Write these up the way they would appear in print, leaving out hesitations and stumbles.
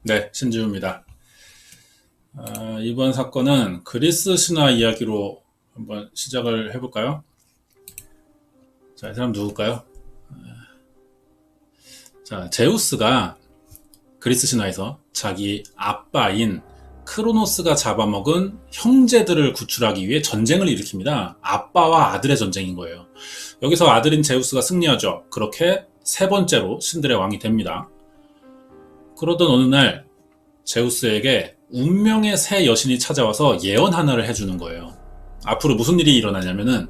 네, 신지우입니다. 이번 사건은 그리스 신화 이야기로 한번 시작을 해볼까요? 자, 이 사람 누굴까요? 자, 제우스가 그리스 신화에서 자기 아빠인 크로노스가 잡아먹은 형제들을 구출하기 위해 전쟁을 일으킵니다. 아빠와 아들의 전쟁인 거예요. 여기서 아들인 제우스가 승리하죠. 그렇게 세 번째로 신들의 왕이 됩니다. 그러던 어느 날 제우스에게 운명의 새 여신이 찾아와서 예언 하나를 해주는 거예요. 앞으로 무슨 일이 일어나냐면은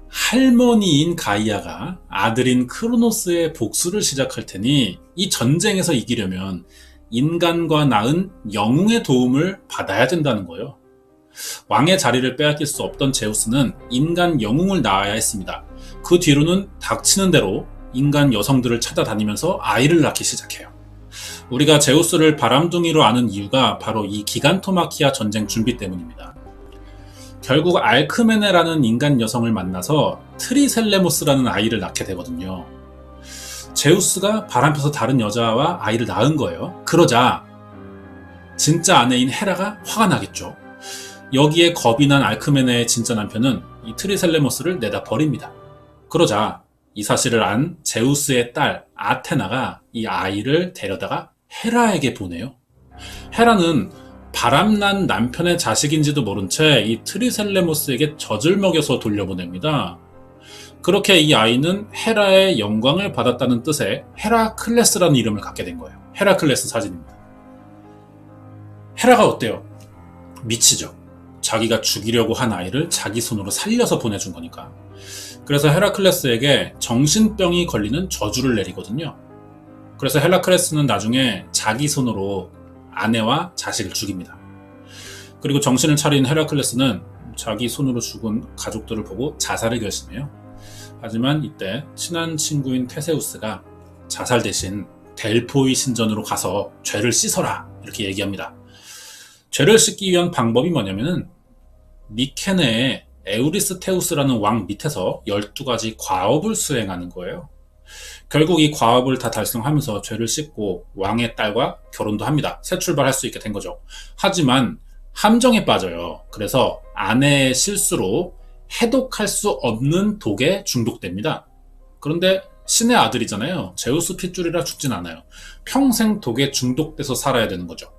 할머니인 가이아가 아들인 크로노스의 복수를 시작할 테니 이 전쟁에서 이기려면 인간과 낳은 영웅의 도움을 받아야 된다는 거예요. 왕의 자리를 빼앗길 수 없던 제우스는 인간 영웅을 낳아야 했습니다. 그 뒤로는 닥치는 대로 인간 여성들을 찾아다니면서 아이를 낳기 시작해요. 우리가 제우스를 바람둥이로 아는 이유가 바로 이 기간토마키아 전쟁 준비 때문입니다. 결국 알크메네라는 인간 여성을 만나서 트리셀레모스라는 아이를 낳게 되거든요. 제우스가 바람펴서 다른 여자와 아이를 낳은 거예요. 그러자 진짜 아내인 헤라가 화가 나겠죠. 여기에 겁이 난 알크메네의 진짜 남편은 이 트리셀레모스를 내다 버립니다. 그러자 이 사실을 안 제우스의 딸 아테나가 이 아이를 데려다가 헤라에게 보내요. 헤라는 바람난 남편의 자식인지도 모른 채 이 트리셀레모스에게 젖을 먹여서 돌려보냅니다. 그렇게 이 아이는 헤라의 영광을 받았다는 뜻의 헤라클레스라는 이름을 갖게 된 거예요. 헤라클레스 사진입니다. 헤라가 어때요? 미치죠. 자기가 죽이려고 한 아이를 자기 손으로 살려서 보내준 거니까. 그래서 헤라클레스에게 정신병이 걸리는 저주를 내리거든요. 그래서 헤라클레스는 나중에 자기 손으로 아내와 자식을 죽입니다. 그리고 정신을 차린 헤라클레스는 자기 손으로 죽은 가족들을 보고 자살을 결심해요. 하지만 이때 친한 친구인 테세우스가 자살 대신 델포이 신전으로 가서 죄를 씻어라 이렇게 얘기합니다. 죄를 씻기 위한 방법이 뭐냐면은 미케네의 에우리스테우스라는 왕 밑에서 12가지 과업을 수행하는 거예요. 결국 이 과업을 다 달성하면서 죄를 씻고 왕의 딸과 결혼도 합니다. 새 출발할 수 있게 된 거죠. 하지만 함정에 빠져요. 그래서 아내의 실수로 해독할 수 없는 독에 중독됩니다. 그런데 신의 아들이잖아요. 제우스 핏줄이라 죽진 않아요. 평생 독에 중독돼서 살아야 되는 거죠.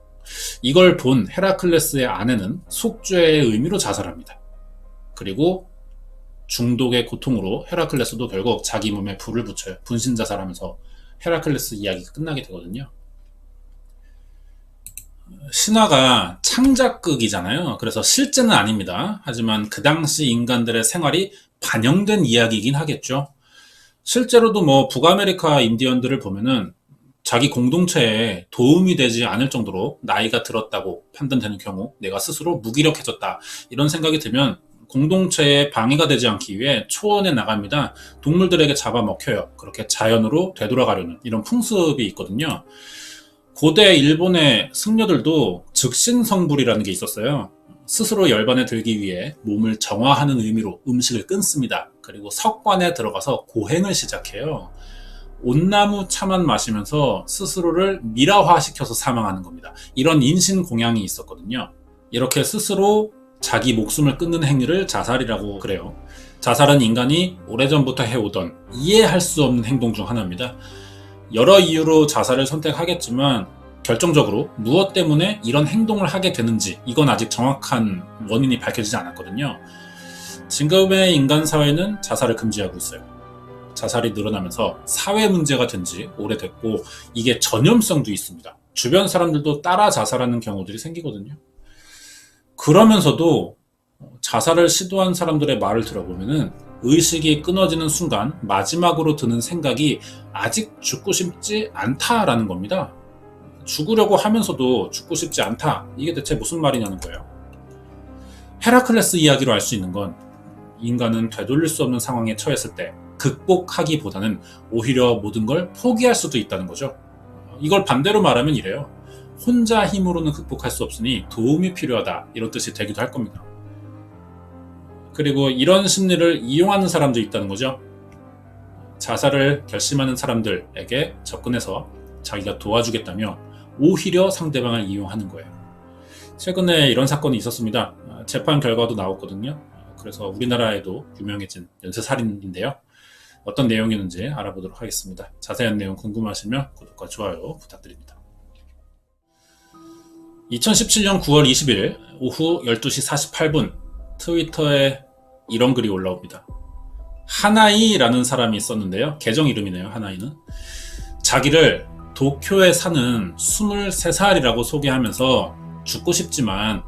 이걸 본 헤라클레스의 아내는 속죄의 의미로 자살합니다. 그리고 중독의 고통으로 헤라클레스도 결국 자기 몸에 불을 붙여요. 분신자살하면서 헤라클레스 이야기가 끝나게 되거든요. 신화가 창작극이잖아요. 그래서 실제는 아닙니다. 하지만 그 당시 인간들의 생활이 반영된 이야기이긴 하겠죠. 실제로도 뭐 북아메리카 인디언들을 보면은 자기 공동체에 도움이 되지 않을 정도로 나이가 들었다고 판단되는 경우 내가 스스로 무기력해졌다 이런 생각이 들면 공동체에 방해가 되지 않기 위해 초원에 나갑니다. 동물들에게 잡아먹혀요. 그렇게 자연으로 되돌아가려는 이런 풍습이 있거든요. 고대 일본의 승려들도 즉신성불이라는 게 있었어요. 스스로 열반에 들기 위해 몸을 정화하는 의미로 음식을 끊습니다. 그리고 석관에 들어가서 고행을 시작해요. 온나무 차만 마시면서 스스로를 미라화시켜서 사망하는 겁니다. 이런 인신공양이 있었거든요. 이렇게 스스로 자기 목숨을 끊는 행위를 자살이라고 그래요. 자살은 인간이 오래전부터 해오던 이해할 수 없는 행동 중 하나입니다. 여러 이유로 자살을 선택하겠지만 결정적으로 무엇 때문에 이런 행동을 하게 되는지 이건 아직 정확한 원인이 밝혀지지 않았거든요. 지금의 인간 사회는 자살을 금지하고 있어요. 자살이 늘어나면서 사회 문제가 된 지 오래됐고 이게 전염성도 있습니다. 주변 사람들도 따라 자살하는 경우들이 생기거든요. 그러면서도 자살을 시도한 사람들의 말을 들어보면은 의식이 끊어지는 순간 마지막으로 드는 생각이 아직 죽고 싶지 않다라는 겁니다. 죽으려고 하면서도 죽고 싶지 않다. 이게 대체 무슨 말이냐는 거예요. 헤라클레스 이야기로 알 수 있는 건 인간은 되돌릴 수 없는 상황에 처했을 때 극복하기보다는 오히려 모든 걸 포기할 수도 있다는 거죠. 이걸 반대로 말하면 이래요. 혼자 힘으로는 극복할 수 없으니 도움이 필요하다 이런 뜻이 되기도 할 겁니다. 그리고 이런 심리를 이용하는 사람도 있다는 거죠. 자살을 결심하는 사람들에게 접근해서 자기가 도와주겠다며 오히려 상대방을 이용하는 거예요. 최근에 이런 사건이 있었습니다. 재판 결과도 나왔거든요. 그래서 우리나라에도 유명해진 연쇄살인인데요. 어떤 내용이었는지 알아보도록 하겠습니다. 자세한 내용 궁금하시면 구독과 좋아요 부탁드립니다. 2017년 9월 20일 오후 12시 48분 트위터에 이런 글이 올라옵니다. 하나이라는 사람이 있었는데요. 계정 이름이네요. 하나이는. 자기를 도쿄에 사는 23살이라고 소개하면서 죽고 싶지만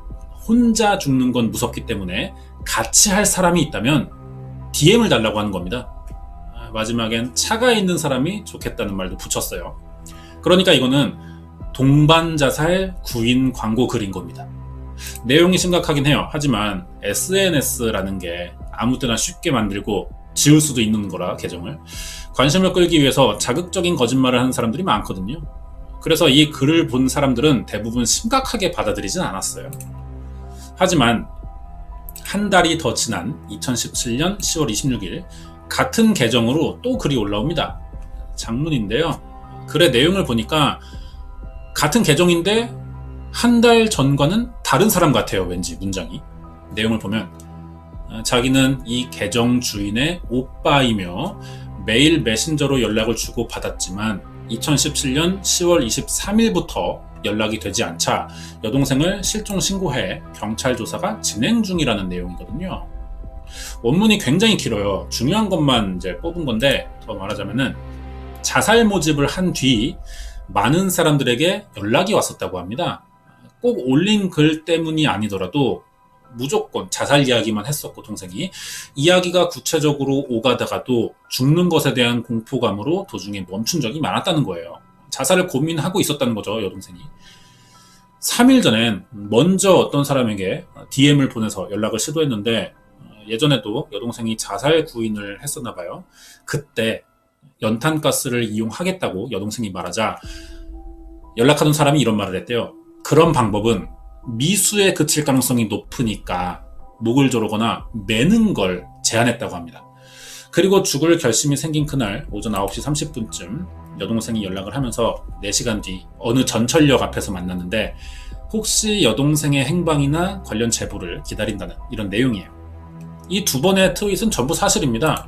혼자 죽는 건 무섭기 때문에 같이 할 사람이 있다면 DM을 달라고 하는 겁니다. 마지막엔 차가 있는 사람이 좋겠다는 말도 붙였어요. 그러니까 이거는 동반자살 구인 광고 글인 겁니다. 내용이 심각하긴 해요. 하지만 SNS라는 게 아무 때나 쉽게 만들고 지울 수도 있는 거라 계정을 관심을 끌기 위해서 자극적인 거짓말을 하는 사람들이 많거든요. 그래서 이 글을 본 사람들은 대부분 심각하게 받아들이진 않았어요. 하지만 한 달이 더 지난 2017년 10월 26일 같은 계정으로 또 글이 올라옵니다. 장문인데요. 글의 내용을 보니까 같은 계정인데 한 달 전과는 다른 사람 같아요. 왠지 문장이. 내용을 보면 자기는 이 계정 주인의 오빠이며 매일 메신저로 연락을 주고 받았지만 2017년 10월 23일부터 연락이 되지 않자 여동생을 실종 신고해 경찰 조사가 진행 중이라는 내용이거든요. 원문이 굉장히 길어요. 중요한 것만 이제 뽑은 건데 더 말하자면은 자살 모집을 한 뒤 많은 사람들에게 연락이 왔었다고 합니다. 꼭 올린 글 때문이 아니더라도 무조건 자살 이야기만 했었고 동생이 이야기가 구체적으로 오가다가도 죽는 것에 대한 공포감으로 도중에 멈춘 적이 많았다는 거예요. 자살을 고민하고 있었다는 거죠. 여동생이 3일 전엔 먼저 어떤 사람에게 DM을 보내서 연락을 시도했는데 예전에도 여동생이 자살 구인을 했었나 봐요. 그때 연탄가스를 이용하겠다고 여동생이 말하자 연락하던 사람이 이런 말을 했대요. 그런 방법은 미수에 그칠 가능성이 높으니까 목을 조르거나 매는 걸 제안했다고 합니다. 그리고 죽을 결심이 생긴 그날 오전 9시 30분쯤 여동생이 연락을 하면서 4시간 뒤 어느 전철역 앞에서 만났는데 혹시 여동생의 행방이나 관련 제보를 기다린다는 이런 내용이에요. 이 두 번의 트윗은 전부 사실입니다.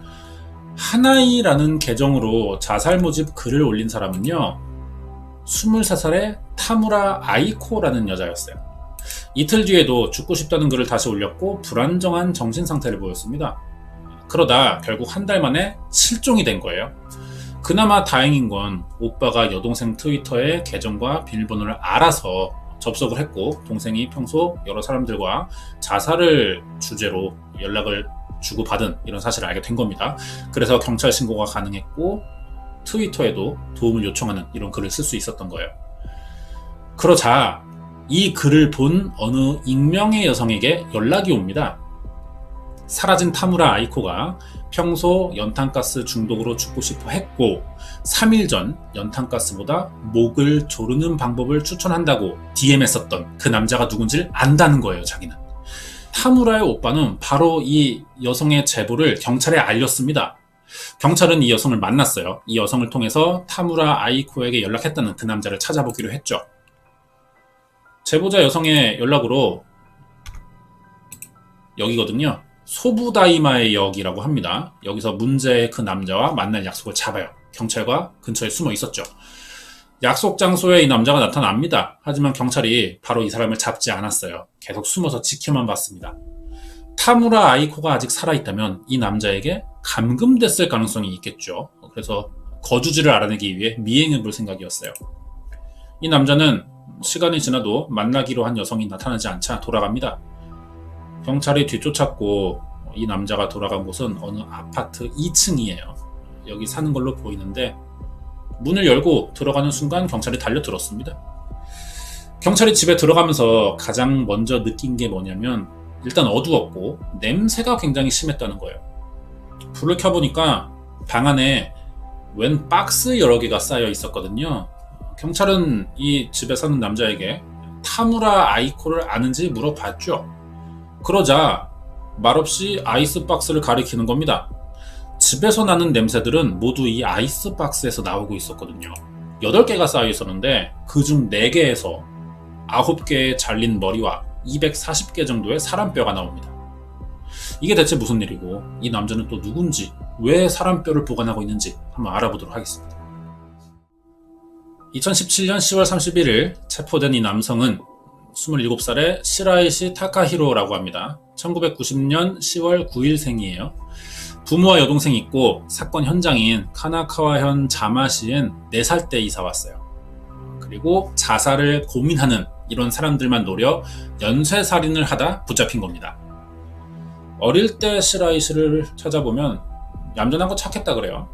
하나이라는 계정으로 자살 모집 글을 올린 사람은요 23살의 타무라 아이코라는 여자였어요. 이틀 뒤에도 죽고 싶다는 글을 다시 올렸고 불안정한 정신 상태를 보였습니다. 그러다 결국 한 달 만에 실종이 된 거예요. 그나마 다행인 건 오빠가 여동생 트위터의 계정과 비밀번호를 알아서 접속을 했고 동생이 평소 여러 사람들과 자살을 주제로 연락을 주고받은 이런 사실을 알게 된 겁니다. 그래서 경찰 신고가 가능했고 트위터에도 도움을 요청하는 이런 글을 쓸 수 있었던 거예요. 그러자 이 글을 본 어느 익명의 여성에게 연락이 옵니다. 사라진 타무라 아이코가 평소 연탄가스 중독으로 죽고 싶어 했고 3일 전 연탄가스보다 목을 조르는 방법을 추천한다고 DM했었던 그 남자가 누군지를 안다는 거예요. 자기는. 타무라의 오빠는 바로 이 여성의 제보를 경찰에 알렸습니다. 경찰은 이 여성을 만났어요. 이 여성을 통해서 타무라 아이코에게 연락했다는 그 남자를 찾아보기로 했죠. 제보자 여성의 연락으로 여기거든요. 소부다이마의 역이라고 합니다. 여기서 문제의 그 남자와 만날 약속을 잡아요. 경찰과 근처에 숨어 있었죠. 약속 장소에 이 남자가 나타납니다. 하지만 경찰이 바로 이 사람을 잡지 않았어요. 계속 숨어서 지켜만 봤습니다. 타무라 아이코가 아직 살아있다면 이 남자에게 감금됐을 가능성이 있겠죠. 그래서 거주지를 알아내기 위해 미행해 볼 생각이었어요. 이 남자는 시간이 지나도 만나기로 한 여성이 나타나지 않자 돌아갑니다. 경찰이 뒤쫓았고 이 남자가 돌아간 곳은 어느 아파트 2층이에요. 여기 사는 걸로 보이는데 문을 열고 들어가는 순간 경찰이 달려들었습니다. 경찰이 집에 들어가면서 가장 먼저 느낀 게 뭐냐면 일단 어두웠고 냄새가 굉장히 심했다는 거예요. 불을 켜보니까 방 안에 웬 박스 여러 개가 쌓여 있었거든요. 경찰은 이 집에 사는 남자에게 타무라 아이코를 아는지 물어봤죠. 그러자 말없이 아이스박스를 가리키는 겁니다. 집에서 나는 냄새들은 모두 이 아이스박스에서 나오고 있었거든요. 8개가 쌓여 있었는데 그중 4개에서 9개의 잘린 머리와 240개 정도의 사람뼈가 나옵니다. 이게 대체 무슨 일이고 이 남자는 또 누군지, 왜 사람뼈를 보관하고 있는지 한번 알아보도록 하겠습니다. 2017년 10월 31일 체포된 이 남성은 27살의 시라이시 타카히로라고 합니다. 1990년 10월 9일생이에요. 부모와 여동생이 있고 사건 현장인 카나카와현 자마시엔 4살 때 이사 왔어요. 그리고 자살을 고민하는 이런 사람들만 노려 연쇄살인을 하다 붙잡힌 겁니다. 어릴 때 시라이시를 찾아보면 얌전하고 착했다 그래요.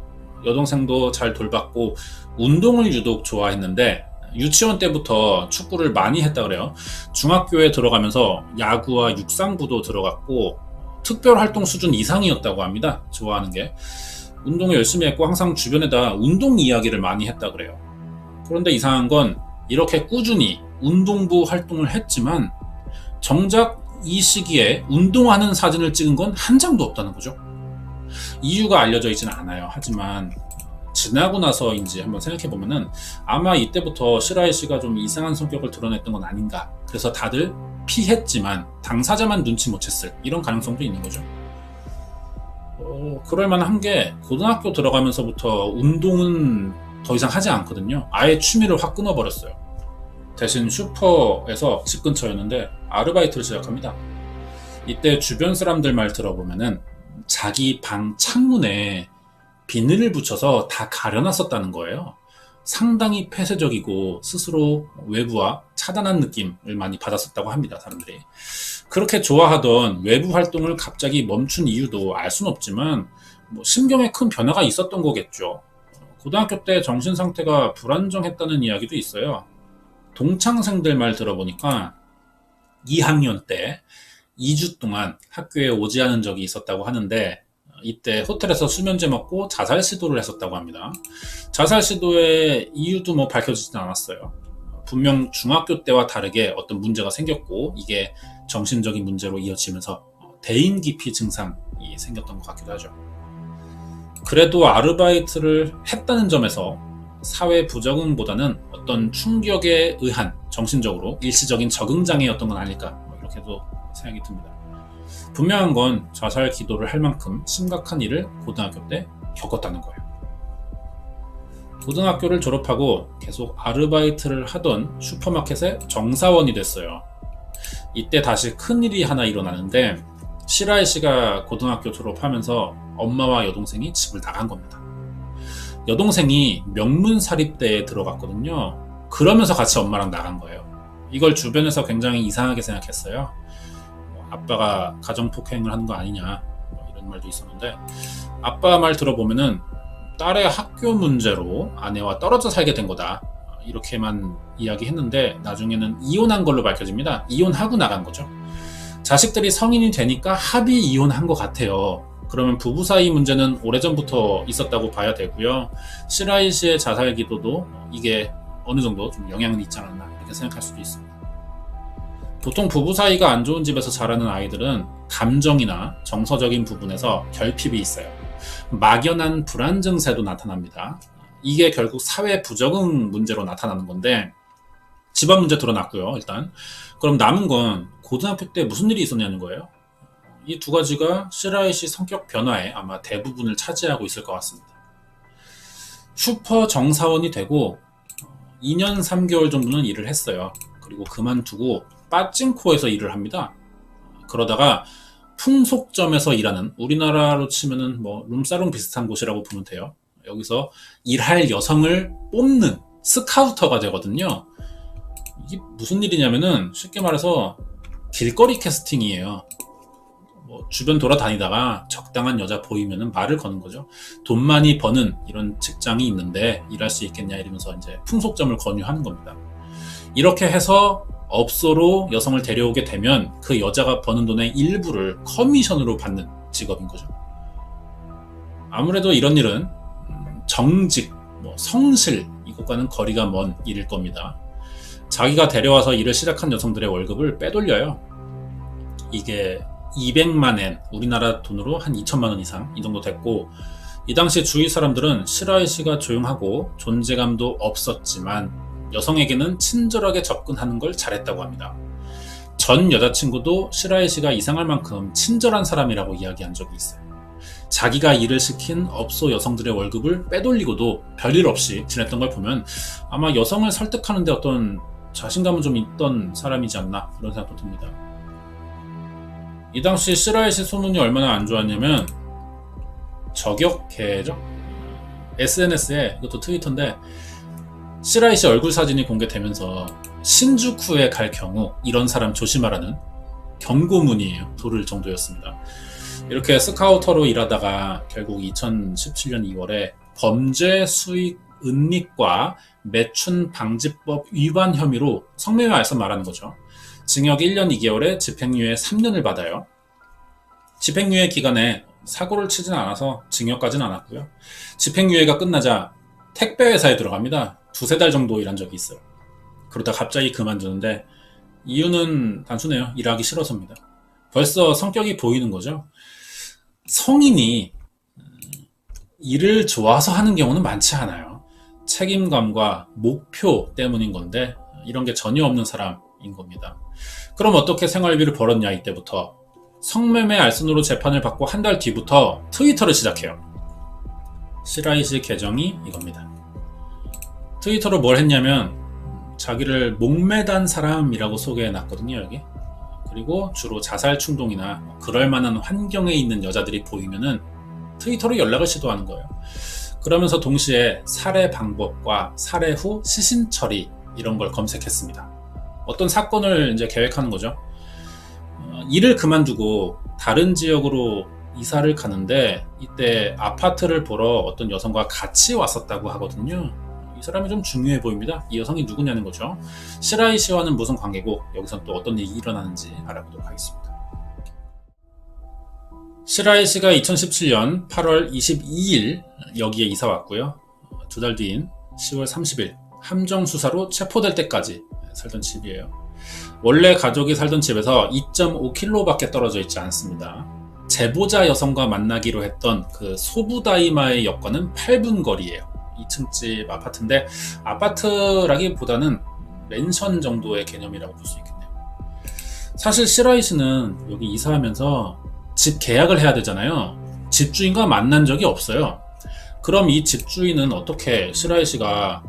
여동생도 잘 돌봤고 운동을 유독 좋아했는데 유치원 때부터 축구를 많이 했다 그래요. 중학교에 들어가면서 야구와 육상부도 들어갔고 특별활동 수준 이상이었다고 합니다. 좋아하는 게. 운동을 열심히 했고 항상 주변에다 운동 이야기를 많이 했다 그래요. 그런데 이상한 건 이렇게 꾸준히 운동부 활동을 했지만 정작 이 시기에 운동하는 사진을 찍은 건 한 장도 없다는 거죠. 이유가 알려져 있지는 않아요. 하지만 지나고 나서인지 한번 생각해보면은 아마 이때부터 시라이 씨가 좀 이상한 성격을 드러냈던 건 아닌가. 그래서 다들 피했지만 당사자만 눈치 못 챘을 이런 가능성도 있는 거죠. 그럴 만한 게 고등학교 들어가면서부터 운동은 더 이상 하지 않거든요. 아예 취미를 확 끊어버렸어요. 대신 슈퍼에서 집 근처였는데 아르바이트를 시작합니다. 이때 주변 사람들 말 들어보면은 자기 방 창문에 비닐을 붙여서 다 가려놨었다는 거예요. 상당히 폐쇄적이고 스스로 외부와 차단한 느낌을 많이 받았었다고 합니다, 사람들이. 그렇게 좋아하던 외부 활동을 갑자기 멈춘 이유도 알 수는 없지만 심경에 큰 변화가 있었던 거겠죠. 고등학교 때 정신 상태가 불안정했다는 이야기도 있어요. 동창생들 말 들어보니까 2학년 때 2주 동안 학교에 오지 않은 적이 있었다고 하는데 이때 호텔에서 수면제 먹고 자살 시도를 했었다고 합니다. 자살 시도의 이유도 밝혀지진 않았어요. 분명 중학교 때와 다르게 어떤 문제가 생겼고 이게 정신적인 문제로 이어지면서 대인기피 증상이 생겼던 것 같기도 하죠. 그래도 아르바이트를 했다는 점에서 사회 부적응보다는 어떤 충격에 의한 정신적으로 일시적인 적응장애였던 건 아닐까 이렇게도 생각이 듭니다. 분명한 건 자살 기도를 할 만큼 심각한 일을 고등학교 때 겪었다는 거예요. 고등학교를 졸업하고 계속 아르바이트를 하던 슈퍼마켓의 정사원이 됐어요. 이때 다시 큰일이 하나 일어나는데 시라이 씨가 고등학교 졸업하면서 엄마와 여동생이 집을 나간 겁니다. 여동생이 명문사립대에 들어갔거든요. 그러면서 같이 엄마랑 나간 거예요. 이걸 주변에서 굉장히 이상하게 생각했어요. 아빠가 가정폭행을 하는 거 아니냐 이런 말도 있었는데 아빠 말 들어보면은 딸의 학교 문제로 아내와 떨어져 살게 된 거다 이렇게만 이야기했는데 나중에는 이혼한 걸로 밝혀집니다. 이혼하고 나간 거죠. 자식들이 성인이 되니까 합의 이혼한 것 같아요. 그러면 부부 사이 문제는 오래전부터 있었다고 봐야 되고요. 시라이 씨의 자살 기도도 이게 어느 정도 좀 영향은 있지 않았나 이렇게 생각할 수도 있습니다. 보통 부부 사이가 안 좋은 집에서 자라는 아이들은 감정이나 정서적인 부분에서 결핍이 있어요. 막연한 불안 증세도 나타납니다. 이게 결국 사회 부적응 문제로 나타나는 건데 집안 문제 드러났고요. 일단 그럼 남은 건 고등학교 때 무슨 일이 있었냐는 거예요. 이 두 가지가 시라이 씨 성격 변화에 아마 대부분을 차지하고 있을 것 같습니다. 슈퍼 정사원이 되고 2년 3개월 정도는 일을 했어요. 그리고 그만두고 빠찡코에서 일을 합니다. 그러다가 풍속점에서 일하는 우리나라로 치면은 룸사롱 비슷한 곳이라고 보면 돼요. 여기서 일할 여성을 뽑는 스카우터가 되거든요. 이게 무슨 일이냐면은 쉽게 말해서 길거리 캐스팅이에요. 주변 돌아다니다가 적당한 여자 보이면은 말을 거는 거죠. 돈 많이 버는 이런 직장이 있는데 일할 수 있겠냐 이러면서 이제 풍속점을 권유하는 겁니다. 이렇게 해서 업소로 여성을 데려오게 되면 그 여자가 버는 돈의 일부를 커미션으로 받는 직업인 거죠. 아무래도 이런 일은 정직, 성실 이것과는 거리가 먼 일일 겁니다. 자기가 데려와서 일을 시작한 여성들의 월급을 빼돌려요. 이게 200만 엔, 우리나라 돈으로 한 2천만 원 이상 이 정도 됐고 이 당시 주위 사람들은 시라이 씨가 조용하고 존재감도 없었지만 여성에게는 친절하게 접근하는 걸 잘했다고 합니다. 전 여자친구도 시라이 씨가 이상할 만큼 친절한 사람이라고 이야기한 적이 있어요. 자기가 일을 시킨 업소 여성들의 월급을 빼돌리고도 별일 없이 지냈던 걸 보면 아마 여성을 설득하는데 어떤 자신감은 좀 있던 사람이지 않나 그런 생각도 듭니다. 이 당시 시라이 씨 소문이 얼마나 안 좋았냐면 저격해죠? SNS에, 이것도 트위터인데 시라이 씨 얼굴 사진이 공개되면서 신주쿠에 갈 경우 이런 사람 조심하라는 경고문이에요. 돌을 정도였습니다. 이렇게 스카우터로 일하다가 결국 2017년 2월에 범죄 수익 은닉과 매춘 방지법 위반 혐의로 성매매 알선 말하는 거죠. 징역 1년 2개월에 집행유예 3년을 받아요. 집행유예 기간에 사고를 치진 않아서 징역까지는 않았고요. 집행유예가 끝나자 택배회사에 들어갑니다. 2-3달 정도 일한 적이 있어요. 그러다 갑자기 그만두는데 이유는 단순해요. 일하기 싫어서입니다. 벌써 성격이 보이는 거죠. 성인이 일을 좋아서 하는 경우는 많지 않아요. 책임감과 목표 때문인 건데 이런 게 전혀 없는 사람인 겁니다. 그럼 어떻게 생활비를 벌었냐 이때부터. 성매매 알선으로 재판을 받고 한 달 뒤부터 트위터를 시작해요. 시라이 씨 계정이 이겁니다. 트위터로 뭘 했냐면 자기를 목매단 사람이라고 소개해놨거든요. 여기. 그리고 주로 자살 충동이나 그럴 만한 환경에 있는 여자들이 보이면은 트위터로 연락을 시도하는 거예요. 그러면서 동시에 살해 방법과 살해 후 시신 처리 이런 걸 검색했습니다. 어떤 사건을 이제 계획하는 거죠. 일을 그만두고 다른 지역으로 이사를 가는데 이때 아파트를 보러 어떤 여성과 같이 왔었다고 하거든요. 이 사람이 좀 중요해 보입니다. 이 여성이 누구냐는 거죠. 시라이 씨와는 무슨 관계고 여기서 또 어떤 일이 일어나는지 알아보도록 하겠습니다. 시라이 씨가 2017년 8월 22일 여기에 이사 왔고요. 2달 뒤인 10월 30일 함정 수사로 체포될 때까지 살던 집이에요. 원래 가족이 살던 집에서 2.5km밖에 떨어져 있지 않습니다. 제보자 여성과 만나기로 했던 그 소부다이마의 역과는 8분 거리예요. 2층 집 아파트인데 아파트라기보다는 맨션 정도의 개념이라고 볼 수 있겠네요. 사실 시라이 씨는 여기 이사하면서 집 계약을 해야 되잖아요. 집주인과 만난 적이 없어요. 그럼 이 집주인은 어떻게 시라이 씨가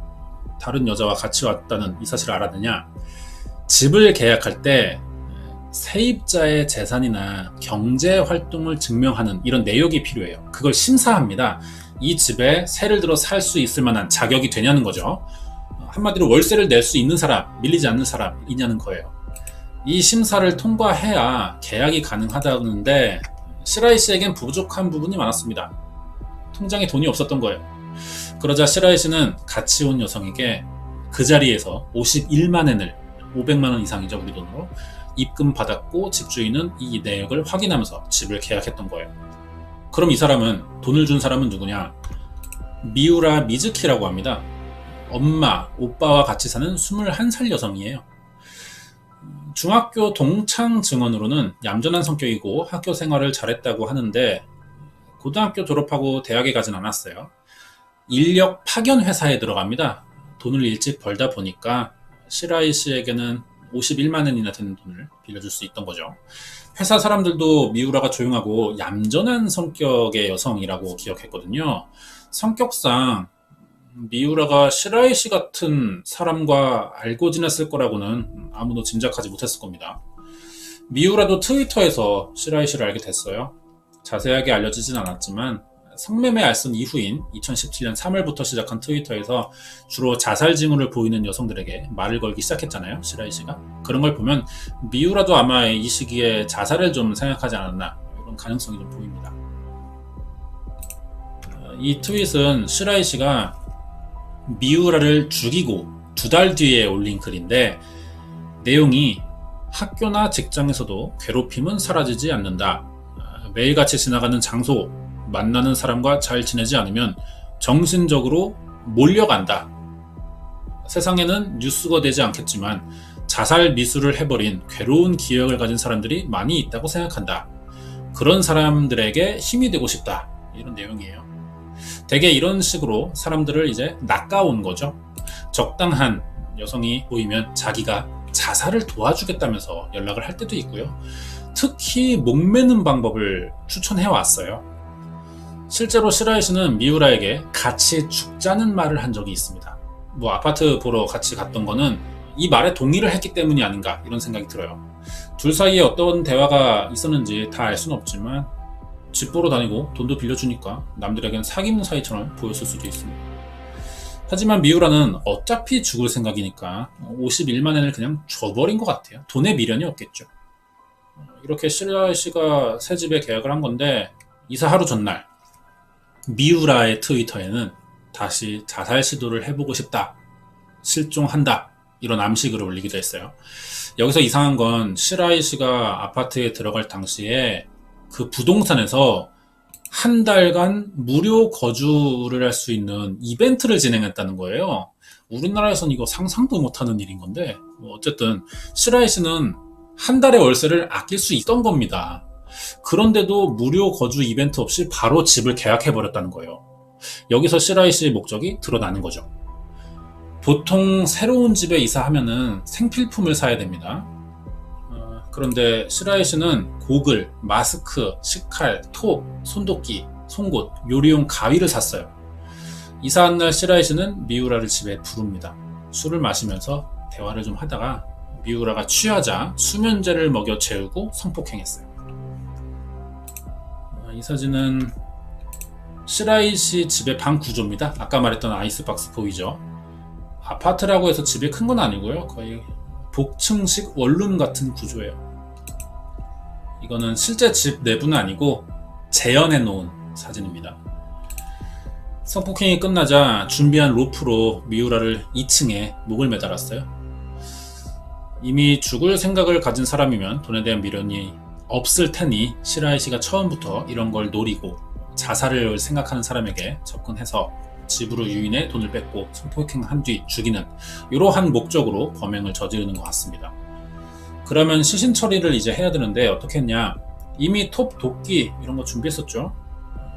다른 여자와 같이 왔다는 이 사실을 알았느냐? 집을 계약할 때 세입자의 재산이나 경제 활동을 증명하는 이런 내역이 필요해요. 그걸 심사합니다. 이 집에 세를 들어 살 수 있을 만한 자격이 되냐는 거죠. 한마디로 월세를 낼 수 있는 사람, 밀리지 않는 사람이냐는 거예요. 이 심사를 통과해야 계약이 가능하다는데 시라이 씨에겐 부족한 부분이 많았습니다. 통장에 돈이 없었던 거예요. 그러자 시라이 씨는 같이 온 여성에게 그 자리에서 51만엔을 500만원 이상이죠, 우리 돈으로 입금 받았고 집주인은 이 내역을 확인하면서 집을 계약했던 거예요. 그럼 이 사람은, 돈을 준 사람은 누구냐? 미우라 미즈키라고 합니다. 엄마, 오빠와 같이 사는 21살 여성이에요. 중학교 동창 증언으로는 얌전한 성격이고 학교 생활을 잘했다고 하는데 고등학교 졸업하고 대학에 가진 않았어요. 인력 파견 회사에 들어갑니다. 돈을 일찍 벌다 보니까 시라이 씨에게는 51만엔이나 되는 돈을 빌려줄 수 있던 거죠. 회사 사람들도 미우라가 조용하고 얌전한 성격의 여성이라고 기억했거든요. 성격상 미우라가 시라이 씨 같은 사람과 알고 지냈을 거라고는 아무도 짐작하지 못했을 겁니다. 미우라도 트위터에서 시라이 씨를 알게 됐어요. 자세하게 알려지진 않았지만 성매매 알선 이후인 2017년 3월부터 시작한 트위터에서 주로 자살 징후를 보이는 여성들에게 말을 걸기 시작했잖아요, 시라이 씨가. 그런 걸 보면 미우라도 아마 이 시기에 자살을 좀 생각하지 않았나, 이런 가능성이 좀 보입니다. 이 트윗은 시라이 씨가 미우라를 죽이고 2달 뒤에 올린 글인데 내용이 학교나 직장에서도 괴롭힘은 사라지지 않는다. 매일같이 지나가는 장소, 만나는 사람과 잘 지내지 않으면 정신적으로 몰려간다. 세상에는 뉴스가 되지 않겠지만 자살 미수를 해버린 괴로운 기억을 가진 사람들이 많이 있다고 생각한다. 그런 사람들에게 힘이 되고 싶다. 이런 내용이에요. 되게 이런 식으로 사람들을 이제 낚아온 거죠. 적당한 여성이 보이면 자기가 자살을 도와주겠다면서 연락을 할 때도 있고요. 특히 목매는 방법을 추천해 왔어요. 실제로 시라이 씨는 미우라에게 같이 죽자는 말을 한 적이 있습니다. 뭐 아파트 보러 같이 갔던 거는 이 말에 동의를 했기 때문이 아닌가 이런 생각이 들어요. 둘 사이에 어떤 대화가 있었는지 다 알 수는 없지만 집 보러 다니고 돈도 빌려주니까 남들에겐 사귀는 사이처럼 보였을 수도 있습니다. 하지만 미우라는 어차피 죽을 생각이니까 51만 엔을 그냥 줘버린 것 같아요. 돈에 미련이 없겠죠. 이렇게 시라이 씨가 새 집에 계약을 한 건데 이사 하루 전날 미우라의 트위터에는 다시 자살 시도를 해보고 싶다, 실종한다 이런 암시글을 올리기도 했어요. 여기서 이상한 건 시라이 씨가 아파트에 들어갈 당시에 그 부동산에서 한 달간 무료 거주를 할 수 있는 이벤트를 진행했다는 거예요. 우리나라에선 이거 상상도 못하는 일인 건데 어쨌든 시라이 씨는 한 달의 월세를 아낄 수 있던 겁니다. 그런데도 무료 거주 이벤트 없이 바로 집을 계약해버렸다는 거예요. 여기서 시라이 씨의 목적이 드러나는 거죠. 보통 새로운 집에 이사하면은 생필품을 사야 됩니다. 그런데 시라이 씨는 고글, 마스크, 식칼, 톱, 손도끼, 송곳, 요리용 가위를 샀어요. 이사한 날 시라이 씨는 미우라를 집에 부릅니다. 술을 마시면서 대화를 좀 하다가 미우라가 취하자 수면제를 먹여 재우고 성폭행했어요. 이 사진은 시라이 씨 집의 방 구조입니다. 아까 말했던 아이스박스 보이죠? 아파트라고 해서 집이 큰 건 아니고요. 거의 복층식 원룸 같은 구조예요. 이거는 실제 집 내부는 아니고 재현해 놓은 사진입니다. 성폭행이 끝나자 준비한 로프로 미우라를 2층에 목을 매달았어요. 이미 죽을 생각을 가진 사람이면 돈에 대한 미련이 없을 테니 시라이 씨가 처음부터 이런 걸 노리고 자살을 생각하는 사람에게 접근해서 집으로 유인해 돈을 뺏고 성폭행한 뒤 죽이는 이러한 목적으로 범행을 저지르는 것 같습니다. 그러면 시신 처리를 이제 해야 되는데 어떻게 했냐? 이미 톱, 도끼 이런 거 준비했었죠.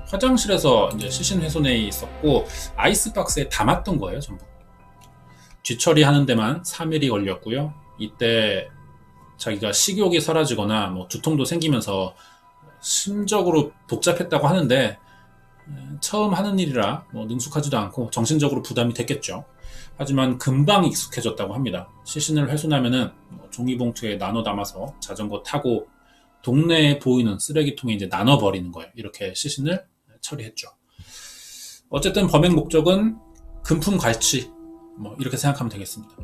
화장실에서 이제 시신 훼손에 있었고 아이스박스에 담았던 거예요, 전부. 뒤처리하는 데만 3일이 걸렸고요. 이때 자기가 식욕이 사라지거나 뭐 두통도 생기면서 심적으로 복잡했다고 하는데 처음 하는 일이라 뭐 능숙하지도 않고 정신적으로 부담이 됐겠죠. 하지만 금방 익숙해졌다고 합니다. 시신을 훼손하면은 종이봉투에 나눠 담아서 자전거 타고 동네에 보이는 쓰레기통에 이제 나눠버리는 거예요. 이렇게 시신을 처리했죠. 어쨌든 범행 목적은 금품 갈취 뭐 이렇게 생각하면 되겠습니다.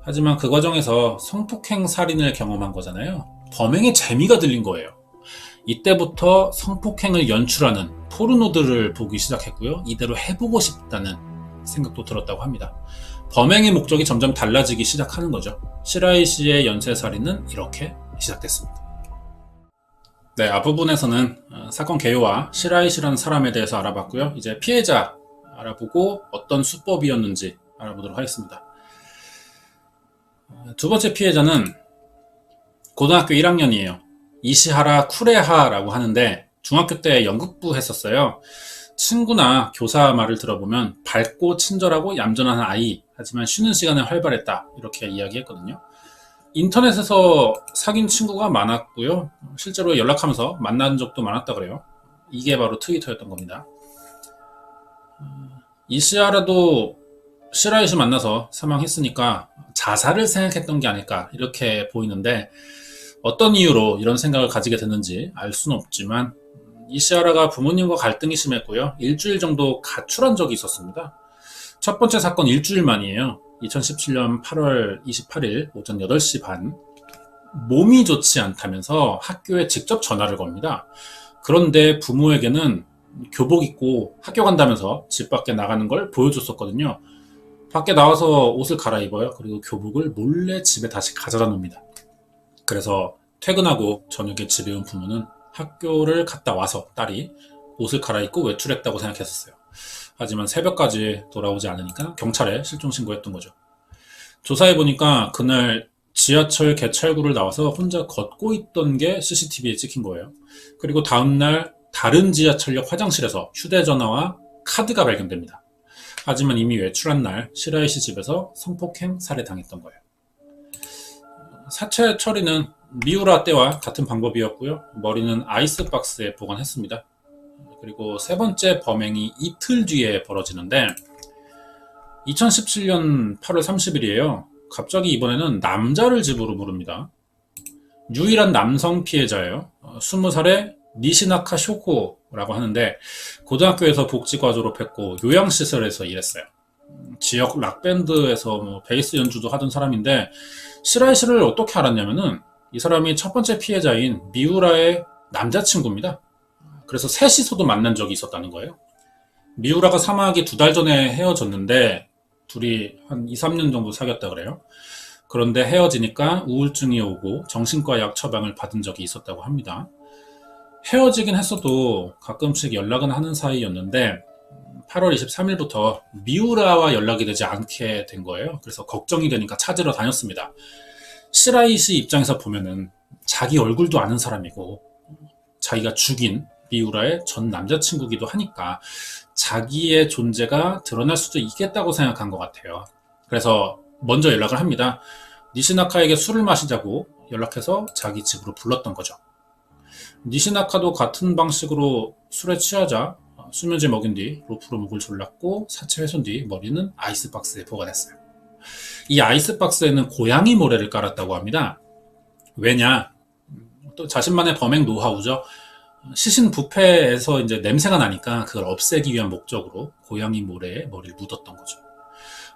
하지만 그 과정에서 성폭행 살인을 경험한 거잖아요. 범행의 재미가 들린 거예요. 이때부터 성폭행을 연출하는 포르노들을 보기 시작했고요. 이대로 해보고 싶다는 생각도 들었다고 합니다. 범행의 목적이 점점 달라지기 시작하는 거죠. 시라이 씨의 연쇄살인은 이렇게 시작됐습니다. 네, 앞부분에서는 사건 개요와 시라이 씨라는 사람에 대해서 알아봤고요. 이제 피해자 알아보고 어떤 수법이었는지 알아보도록 하겠습니다. 두 번째 피해자는 고등학교 1학년이에요. 이시하라 쿠레하라고 하는데 중학교 때 연극부 했었어요. 친구나 교사 말을 들어보면 밝고 친절하고 얌전한 아이, 하지만 쉬는 시간에 활발했다 이렇게 이야기했거든요. 인터넷에서 사귄 친구가 많았고요. 실제로 연락하면서 만난 적도 많았다 그래요. 이게 바로 트위터였던 겁니다. 이시하라도 시라이 씨 만나서 사망했으니까 자살을 생각했던 게 아닐까 이렇게 보이는데 어떤 이유로 이런 생각을 가지게 됐는지 알 수는 없지만 이시하라가 부모님과 갈등이 심했고요. 일주일 정도 가출한 적이 있었습니다. 첫 번째 사건 일주일 만이에요. 2017년 8월 28일 오전 8시 반 몸이 좋지 않다면서 학교에 직접 전화를 겁니다. 그런데 부모에게는 교복 입고 학교 간다면서 집 밖에 나가는 걸 보여줬었거든요. 밖에 나와서 옷을 갈아입어요. 그리고 교복을 몰래 집에 다시 가져다 놉니다. 그래서 퇴근하고 저녁에 집에 온 부모는 학교를 갔다 와서 딸이 옷을 갈아입고 외출했다고 생각했었어요. 하지만 새벽까지 돌아오지 않으니까 경찰에 실종 신고했던 거죠. 조사해보니까 그날 지하철 개찰구를 나와서 혼자 걷고 있던 게 CCTV에 찍힌 거예요. 그리고 다음날 다른 지하철역 화장실에서 휴대전화와 카드가 발견됩니다. 하지만 이미 외출한 날 시라이 씨 집에서 성폭행 살해당했던 거예요. 사체 처리는 미우라 때와 같은 방법이었고요. 머리는 아이스박스에 보관했습니다. 그리고 세 번째 범행이 이틀 뒤에 벌어지는데 2017년 8월 30일이에요. 갑자기 이번에는 남자를 집으로 부릅니다. 유일한 남성 피해자예요. 20살의 니시나카 쇼코라고 하는데 고등학교에서 복지과 졸업했고 요양시설에서 일했어요. 지역 락밴드에서 베이스 연주도 하던 사람인데 시라이 씨를 어떻게 알았냐면은 이 사람이 첫 번째 피해자인 미우라의 남자친구입니다. 그래서 셋이서도 만난 적이 있었다는 거예요. 미우라가 사망하기 2달 전에 헤어졌는데 둘이 한 2, 3년 정도 사귀었다 그래요. 그런데 헤어지니까 우울증이 오고 정신과 약 처방을 받은 적이 있었다고 합니다. 헤어지긴 했어도 가끔씩 연락은 하는 사이였는데 8월 23일부터 미우라와 연락이 되지 않게 된 거예요. 그래서 걱정이 되니까 찾으러 다녔습니다. 시라이 씨 입장에서 보면은 자기 얼굴도 아는 사람이고 자기가 죽인 미우라의 전 남자친구기도 하니까 자기의 존재가 드러날 수도 있겠다고 생각한 것 같아요. 그래서 먼저 연락을 합니다. 니시나카에게 술을 마시자고 연락해서 자기 집으로 불렀던 거죠. 니시나카도 같은 방식으로 술에 취하자 수면제 먹인 뒤 로프로 목을 졸랐고 사체 훼손 뒤 머리는 아이스박스에 보관했어요. 이 아이스박스에는 고양이 모래를 깔았다고 합니다. 왜냐? 또 자신만의 범행 노하우죠. 시신 부패에서 이제 냄새가 나니까 그걸 없애기 위한 목적으로 고양이 모래에 머리를 묻었던 거죠.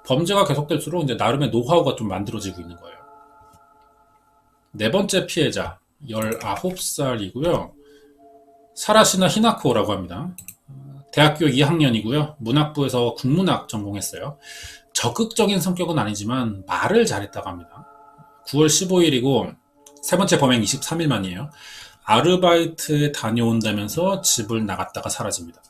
범죄가 계속될수록 이제 나름의 노하우가 좀 만들어지고 있는 거예요. 네 번째 피해자, 19살이고요. 사라시나 히나코라고 합니다. 대학교 2학년이고요. 문학부에서 국문학 전공했어요. 적극적인 성격은 아니지만 말을 잘했다고 합니다. 9월 15일이고 세 번째 범행 23일 만이에요. 아르바이트에 다녀온다면서 집을 나갔다가 사라집니다.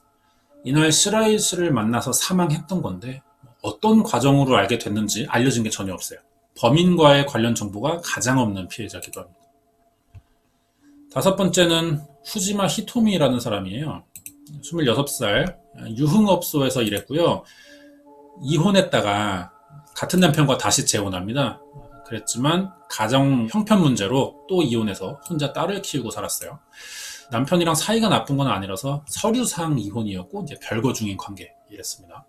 이날 시라이 씨를 만나서 사망했던 건데 어떤 과정으로 알게 됐는지 알려진 게 전혀 없어요. 범인과의 관련 정보가 가장 없는 피해자기도 합니다. 다섯 번째는 후지마 히토미라는 사람이에요. 26살, 유흥업소에서 일했고요. 이혼했다가 같은 남편과 다시 재혼합니다. 그랬지만 가정 형편 문제로 또 이혼해서 혼자 딸을 키우고 살았어요. 남편이랑 사이가 나쁜 건 아니라서 서류상 이혼이었고 이제 별거 중인 관계 이랬습니다.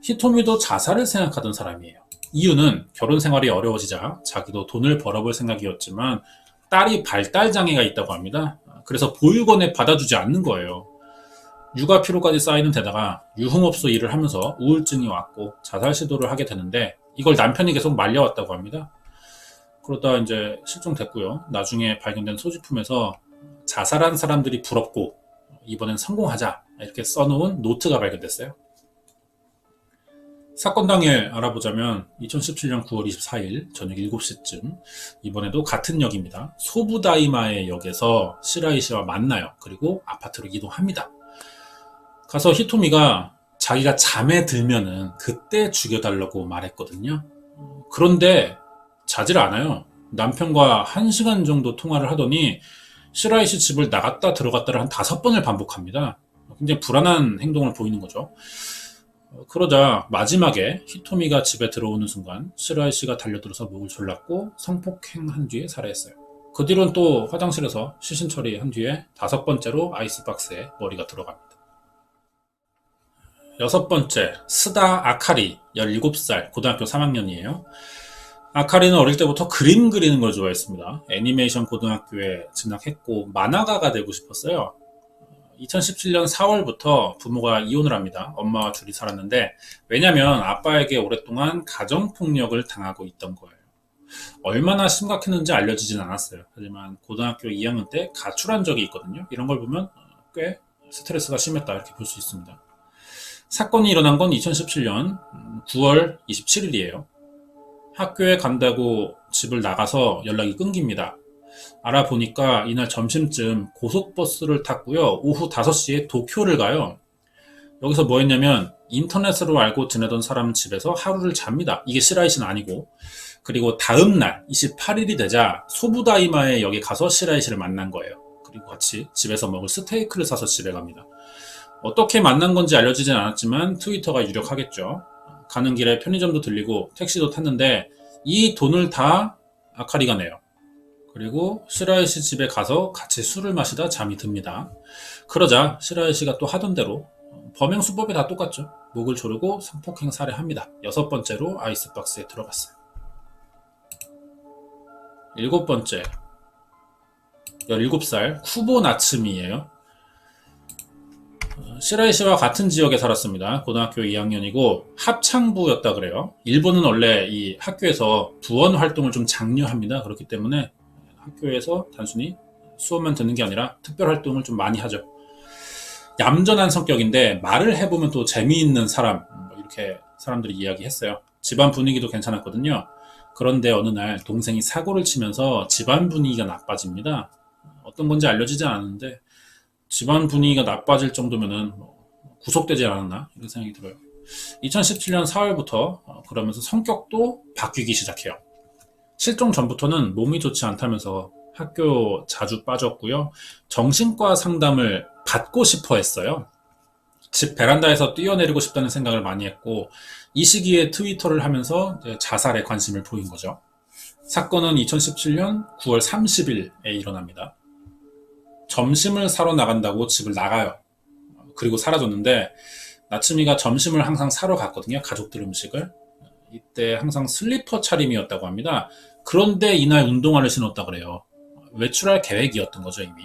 히토미도 자살을 생각하던 사람이에요. 이유는 결혼 생활이 어려워지자 자기도 돈을 벌어볼 생각이었지만 딸이 발달 장애가 있다고 합니다. 그래서 보육원에 받아주지 않는 거예요. 육아 피로까지 쌓이는 데다가 유흥업소 일을 하면서 우울증이 왔고 자살 시도를 하게 되는데 이걸 남편이 계속 말려왔다고 합니다. 그러다 이제 실종됐고요. 나중에 발견된 소지품에서 자살한 사람들이 부럽고 이번엔 성공하자 이렇게 써놓은 노트가 발견됐어요. 사건 당일 알아보자면 2017년 9월 24일 저녁 7시쯤 이번에도 같은 역입니다. 소부다이마의 역에서 시라이 씨와 만나요. 그리고 아파트로 이동합니다. 가서 히토미가 자기가 잠에 들면은 그때 죽여달라고 말했거든요. 그런데 자질 않아요. 남편과 1시간 정도 통화를 하더니 시라이 씨 집을 나갔다 들어갔다를 한 5번을 반복합니다. 굉장히 불안한 행동을 보이는 거죠. 그러자 마지막에 히토미가 집에 들어오는 순간 시라이 씨가 달려들어서 목을 졸랐고 성폭행한 뒤에 살해했어요. 그 뒤로는 또 화장실에서 시신 처리한 뒤에 5번째로 아이스박스에 머리가 들어갑니다. 여섯 번째, 스다 아카리, 17살, 고등학교 3학년이에요. 아카리는 어릴 때부터 그림 그리는 걸 좋아했습니다. 애니메이션 고등학교에 진학했고 만화가가 되고 싶었어요. 2017년 4월부터 부모가 이혼을 합니다. 엄마와 둘이 살았는데 왜냐면 아빠에게 오랫동안 가정폭력을 당하고 있던 거예요. 얼마나 심각했는지 알려지진 않았어요. 하지만 고등학교 2학년 때 가출한 적이 있거든요. 이런 걸 보면 꽤 스트레스가 심했다 이렇게 볼 수 있습니다. 사건이 일어난 건 2017년 9월 27일이에요. 학교에 간다고 집을 나가서 연락이 끊깁니다. 알아보니까 이날 점심쯤 고속버스를 탔고요. 오후 5시에 도쿄를 가요. 여기서 뭐 했냐면 인터넷으로 알고 지내던 사람 집에서 하루를 잡니다. 이게 시라이 씨는 아니고. 그리고 다음 날 28일이 되자 소부다이마의 역에 가서 시라이 씨를 만난 거예요. 그리고 같이 집에서 먹을 스테이크를 사서 집에 갑니다. 어떻게 만난 건지 알려지진 않았지만 트위터가 유력하겠죠. 가는 길에 편의점도 들리고 택시도 탔는데 이 돈을 다 아카리가 내요. 그리고 시라이 씨 집에 가서 같이 술을 마시다 잠이 듭니다. 그러자 시라이 씨가 또 하던 대로 범행 수법이 다 똑같죠. 목을 조르고 성폭행 살해합니다. 여섯 번째로 아이스박스에 들어갔어요. 일곱 번째, 17살 쿠보 나츠미예요. 시라이 씨와 같은 지역에 살았습니다. 고등학교 2학년이고 합창부였다 그래요. 일본은 원래 이 학교에서 부원 활동을 좀 장려합니다. 그렇기 때문에 학교에서 단순히 수업만 듣는 게 아니라 특별 활동을 좀 많이 하죠. 얌전한 성격인데 말을 해보면 또 재미있는 사람, 이렇게 사람들이 이야기했어요. 집안 분위기도 괜찮았거든요. 그런데 어느 날 동생이 사고를 치면서 집안 분위기가 나빠집니다. 어떤 건지 알려지지 않았는데 집안 분위기가 나빠질 정도면은 구속되지 않았나 이런 생각이 들어요. 2017년 4월부터 그러면서 성격도 바뀌기 시작해요. 실종 전부터는 몸이 좋지 않다면서 학교 자주 빠졌고요. 정신과 상담을 받고 싶어 했어요. 집 베란다에서 뛰어내리고 싶다는 생각을 많이 했고 이 시기에 트위터를 하면서 자살에 관심을 보인 거죠. 사건은 2017년 9월 30일에 일어납니다. 점심을 사러 나간다고 집을 나가요. 그리고 사라졌는데 나츠미가 점심을 항상 사러 갔거든요. 가족들 음식을. 이때 항상 슬리퍼 차림이었다고 합니다. 그런데 이날 운동화를 신었다 그래요. 외출할 계획이었던 거죠, 이미.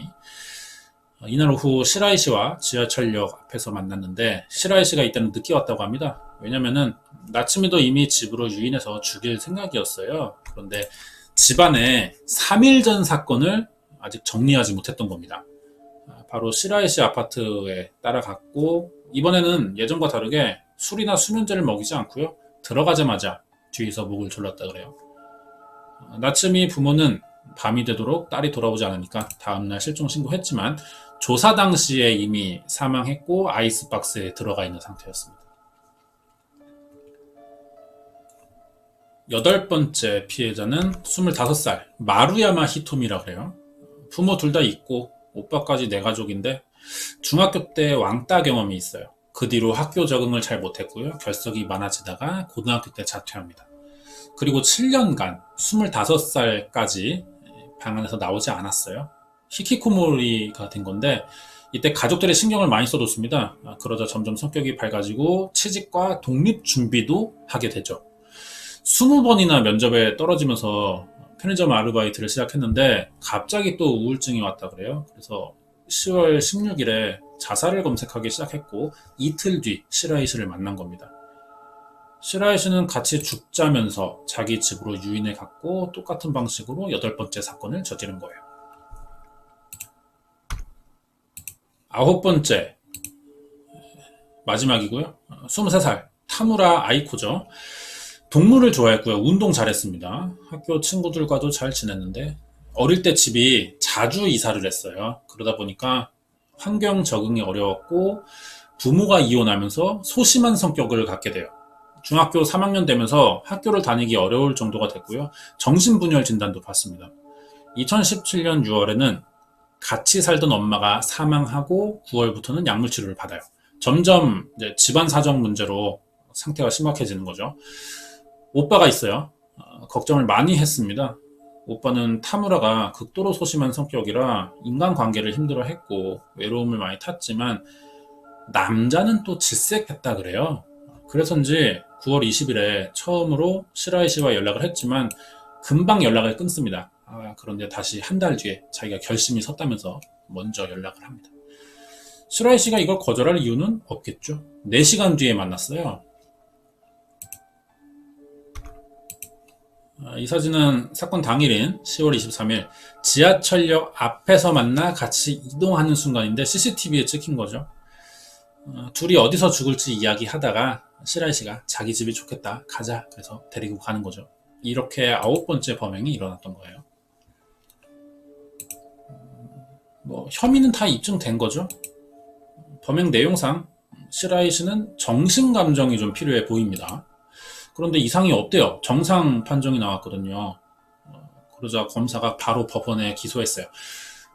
이날 오후 시라이 씨와 지하철역 앞에서 만났는데 시라이 씨가 이때는 늦게 왔다고 합니다. 왜냐면은 나츠미도 이미 집으로 유인해서 죽일 생각이었어요. 그런데 집안에 3일 전 사건을 아직 정리하지 못했던 겁니다. 바로 시라이 씨 아파트에 따라갔고 이번에는 예전과 다르게 술이나 수면제를 먹이지 않고요. 들어가자마자 뒤에서 목을 졸랐다 그래요. 나츠미 부모는 밤이 되도록 딸이 돌아오지 않으니까 다음날 실종 신고했지만 조사 당시에 이미 사망했고 아이스박스에 들어가 있는 상태였습니다. 여덟 번째 피해자는 25살 마루야마 히토미라고 해요. 부모 둘 다 있고 오빠까지 내 가족인데 중학교 때 왕따 경험이 있어요. 그 뒤로 학교 적응을 잘 못했고요. 결석이 많아지다가 고등학교 때 자퇴합니다. 그리고 7년간 25살까지 방 안에서 나오지 않았어요. 히키코모리가 된 건데 이때 가족들의 신경을 많이 써줬습니다. 그러자 점점 성격이 밝아지고 취직과 독립 준비도 하게 되죠. 20번이나 면접에 떨어지면서 편의점 아르바이트를 시작했는데 갑자기 또 우울증이 왔다 그래요. 그래서 10월 16일에 자살을 검색하기 시작했고 이틀 뒤 시라이 씨를 만난 겁니다. 시라이 씨는 같이 죽자면서 자기 집으로 유인해 갔고 똑같은 방식으로 여덟 번째 사건을 저지른 거예요. 아홉 번째, 마지막이고요. 23살 타무라 아이코죠. 동물을 좋아했고요. 운동 잘했습니다. 학교 친구들과도 잘 지냈는데 어릴 때 집이 자주 이사를 했어요. 그러다 보니까 환경 적응이 어려웠고 부모가 이혼하면서 소심한 성격을 갖게 돼요. 중학교 3학년 되면서 학교를 다니기 어려울 정도가 됐고요. 정신분열 진단도 받습니다. 2017년 6월에는 같이 살던 엄마가 사망하고 9월부터는 약물 치료를 받아요. 점점 이제 집안 사정 문제로 상태가 심각해지는 거죠. 오빠가 있어요. 걱정을 많이 했습니다. 오빠는 타무라가 극도로 소심한 성격이라 인간관계를 힘들어했고 외로움을 많이 탔지만 남자는 또 질색했다 그래요. 그래서인지 9월 20일에 처음으로 시라이 씨와 연락을 했지만 금방 연락을 끊습니다. 그런데 다시 한 달 뒤에 자기가 결심이 섰다면서 먼저 연락을 합니다. 시라이 씨가 이걸 거절할 이유는 없겠죠. 4시간 뒤에 만났어요. 이 사진은 사건 당일인 10월 23일 지하철역 앞에서 만나 같이 이동하는 순간인데 CCTV에 찍힌 거죠. 둘이 어디서 죽을지 이야기하다가 시라이 씨가 자기 집이 좋겠다 가자 그래서 데리고 가는 거죠. 이렇게 9번째 범행이 일어났던 거예요. 혐의는 다 입증된 거죠. 범행 내용상 시라이 씨는 정신감정이 좀 필요해 보입니다. 그런데 이상이 없대요. 정상 판정이 나왔거든요. 그러자 검사가 바로 법원에 기소했어요.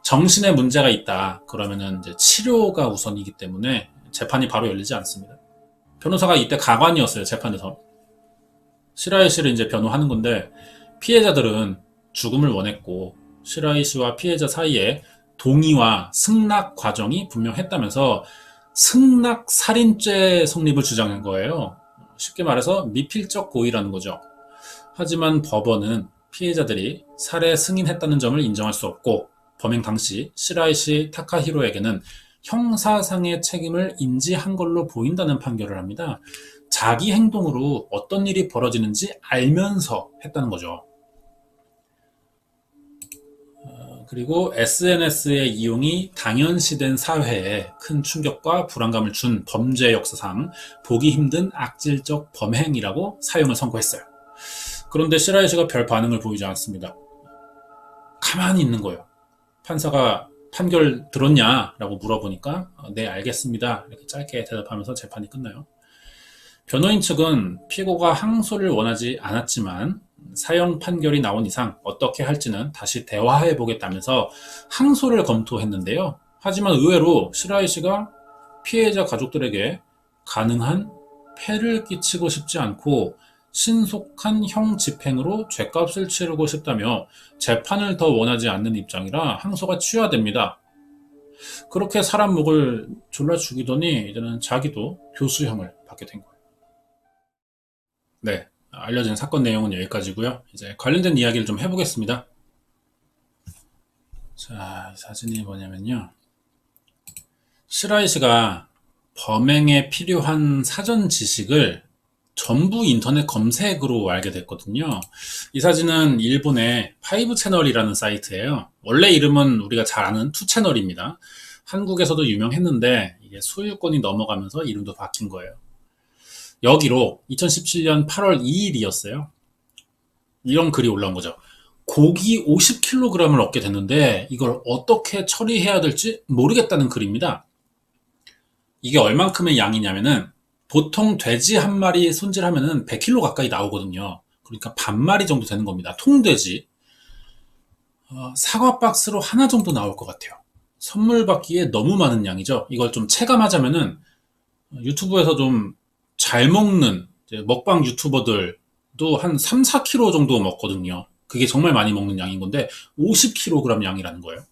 정신에 문제가 있다. 그러면은 이제 치료가 우선이기 때문에 재판이 바로 열리지 않습니다. 변호사가 이때 가관이었어요, 재판에서. 시라이 씨를 이제 변호하는 건데, 피해자들은 죽음을 원했고, 시라이 씨와 피해자 사이에 동의와 승낙 과정이 분명했다면서 승낙 살인죄 성립을 주장한 거예요. 쉽게 말해서 미필적 고의라는 거죠. 하지만 법원은 피해자들이 살해 승인했다는 점을 인정할 수 없고, 범행 당시 시라이 씨 타카히로에게는 형사상의 책임을 인지한 걸로 보인다는 판결을 합니다. 자기 행동으로 어떤 일이 벌어지는지 알면서 했다는 거죠. 그리고 SNS의 이용이 당연시된 사회에 큰 충격과 불안감을 준 범죄 역사상 보기 힘든 악질적 범행이라고 사형을 선고했어요. 그런데 시라이 씨가 별 반응을 보이지 않습니다. 가만히 있는 거예요. 판사가 판결 들었냐라고 물어보니까 네, 알겠습니다. 이렇게 짧게 대답하면서 재판이 끝나요. 변호인 측은 피고가 항소를 원하지 않았지만 사형 판결이 나온 이상 어떻게 할지는 다시 대화해 보겠다면서 항소를 검토했는데요. 하지만 의외로 시라이 씨가 피해자 가족들에게 가능한 폐를 끼치고 싶지 않고 신속한 형 집행으로 죗값을 치르고 싶다며 재판을 더 원하지 않는 입장이라 항소가 취하됩니다. 그렇게 사람 목을 졸라 죽이더니 이제는 자기도 교수형을 받게 된 거예요. 네, 알려진 사건 내용은 여기까지고요. 이제 관련된 이야기를 좀 해보겠습니다. 자, 이 사진이 뭐냐면요. 시라이 씨가 범행에 필요한 사전 지식을 전부 인터넷 검색으로 알게 됐거든요. 이 사진은 일본의 5채널이라는 사이트예요. 원래 이름은 우리가 잘 아는 2채널입니다. 한국에서도 유명했는데 이게 소유권이 넘어가면서 이름도 바뀐 거예요. 여기로 2017년 8월 2일이었어요. 이런 글이 올라온 거죠. 고기 50kg을 얻게 됐는데 이걸 어떻게 처리해야 될지 모르겠다는 글입니다. 이게 얼만큼의 양이냐면은 보통 돼지 한 마리 손질하면은 100kg 가까이 나오거든요. 그러니까 반 마리 정도 되는 겁니다. 통돼지. 사과 박스로 하나 정도 나올 것 같아요. 선물 받기에 너무 많은 양이죠. 이걸 좀 체감하자면은 유튜브에서 좀 잘 먹는 먹방 유튜버들도 한 3, 4kg 정도 먹거든요. 그게 정말 많이 먹는 양인 건데 50kg 양이라는 거예요.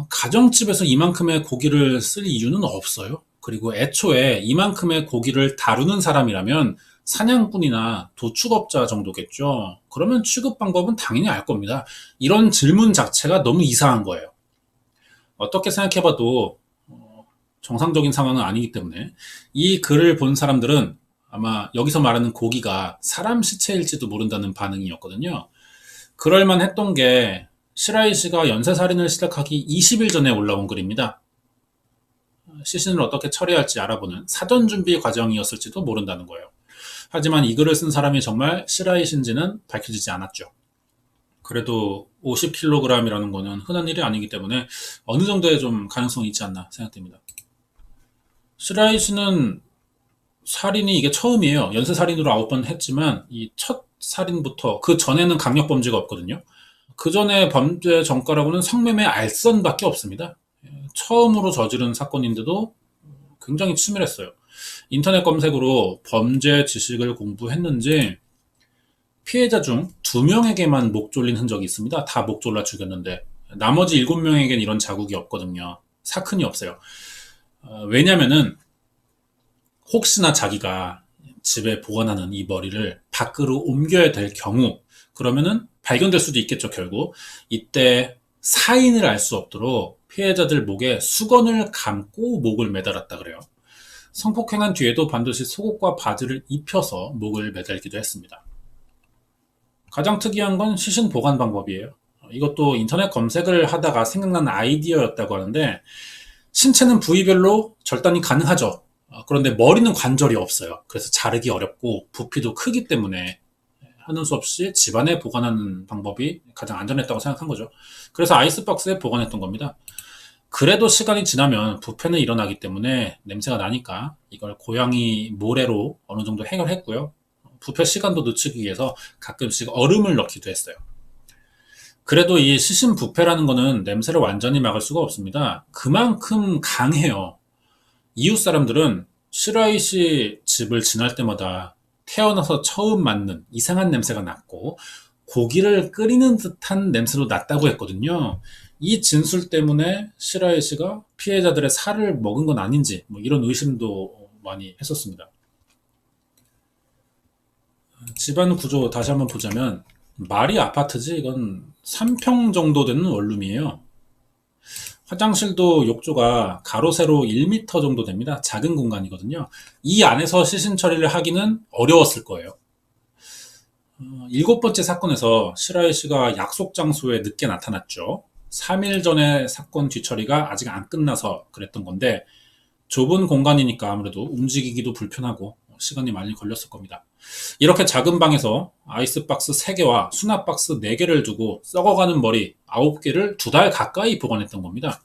가정집에서 이만큼의 고기를 쓸 이유는 없어요. 그리고 애초에 이만큼의 고기를 다루는 사람이라면 사냥꾼이나 도축업자 정도겠죠. 그러면 취급 방법은 당연히 알 겁니다. 이런 질문 자체가 너무 이상한 거예요. 어떻게 생각해봐도 정상적인 상황은 아니기 때문에 이 글을 본 사람들은 아마 여기서 말하는 고기가 사람 시체일지도 모른다는 반응이었거든요. 그럴만 했던 게 시라이 씨가 연쇄살인을 시작하기 20일 전에 올라온 글입니다. 시신을 어떻게 처리할지 알아보는 사전 준비 과정이었을지도 모른다는 거예요. 하지만 이 글을 쓴 사람이 정말 시라이 씨인지는 밝혀지지 않았죠. 그래도 50kg이라는 거는 흔한 일이 아니기 때문에 어느 정도의 좀 가능성이 있지 않나 생각됩니다. 시라이 씨는 살인이 이게 처음이에요. 연쇄살인으로 9번 했지만 이 첫 살인부터 그 전에는 강력범죄가 없거든요. 그 전에 범죄 전과라고는 성매매 알선밖에 없습니다. 처음으로 저지른 사건인데도 굉장히 치밀했어요. 인터넷 검색으로 범죄 지식을 공부했는지 피해자 중 2명에게만 목 졸린 흔적이 있습니다. 다 목 졸라 죽였는데 나머지 7명에겐 이런 자국이 없거든요. 사건이 없어요. 왜냐면은 혹시나 자기가 집에 보관하는 이 머리를 밖으로 옮겨야 될 경우 그러면은 발견될 수도 있겠죠. 결국 이때 사인을 알 수 없도록 피해자들 목에 수건을 감고 목을 매달았다 그래요. 성폭행한 뒤에도 반드시 속옷과 바지를 입혀서 목을 매달기도 했습니다. 가장 특이한 건 시신 보관 방법이에요. 이것도 인터넷 검색을 하다가 생각난 아이디어였다고 하는데 신체는 부위별로 절단이 가능하죠. 그런데 머리는 관절이 없어요. 그래서 자르기 어렵고 부피도 크기 때문에 하는 수 없이 집안에 보관하는 방법이 가장 안전했다고 생각한 거죠. 그래서 아이스박스에 보관했던 겁니다. 그래도 시간이 지나면 부패는 일어나기 때문에 냄새가 나니까 이걸 고양이 모래로 어느 정도 해결했고요. 부패 시간도 늦추기 위해서 가끔씩 얼음을 넣기도 했어요. 그래도 이 시신 부패라는 거는 냄새를 완전히 막을 수가 없습니다. 그만큼 강해요. 이웃 사람들은 시라이 씨 집을 지날 때마다 태어나서 처음 맡는 이상한 냄새가 났고 고기를 끓이는 듯한 냄새도 났다고 했거든요. 이 진술 때문에 시라이 씨가 피해자들의 살을 먹은 건 아닌지 뭐 이런 의심도 많이 했었습니다. 집안 구조 다시 한번 보자면 말이 아파트지 이건 3평 정도 되는 원룸이에요. 화장실도 욕조가 가로 세로 1m 정도 됩니다. 작은 공간이거든요. 이 안에서 시신 처리를 하기는 어려웠을 거예요. 일곱 번째 사건에서 시라이 씨가 약속 장소에 늦게 나타났죠. 3일 전에 사건 뒤처리가 아직 안 끝나서 그랬던 건데 좁은 공간이니까 아무래도 움직이기도 불편하고 시간이 많이 걸렸을 겁니다. 이렇게 작은 방에서 아이스박스 3개와 수납박스 4개를 두고 썩어가는 머리 9개를 2달 가까이 보관했던 겁니다.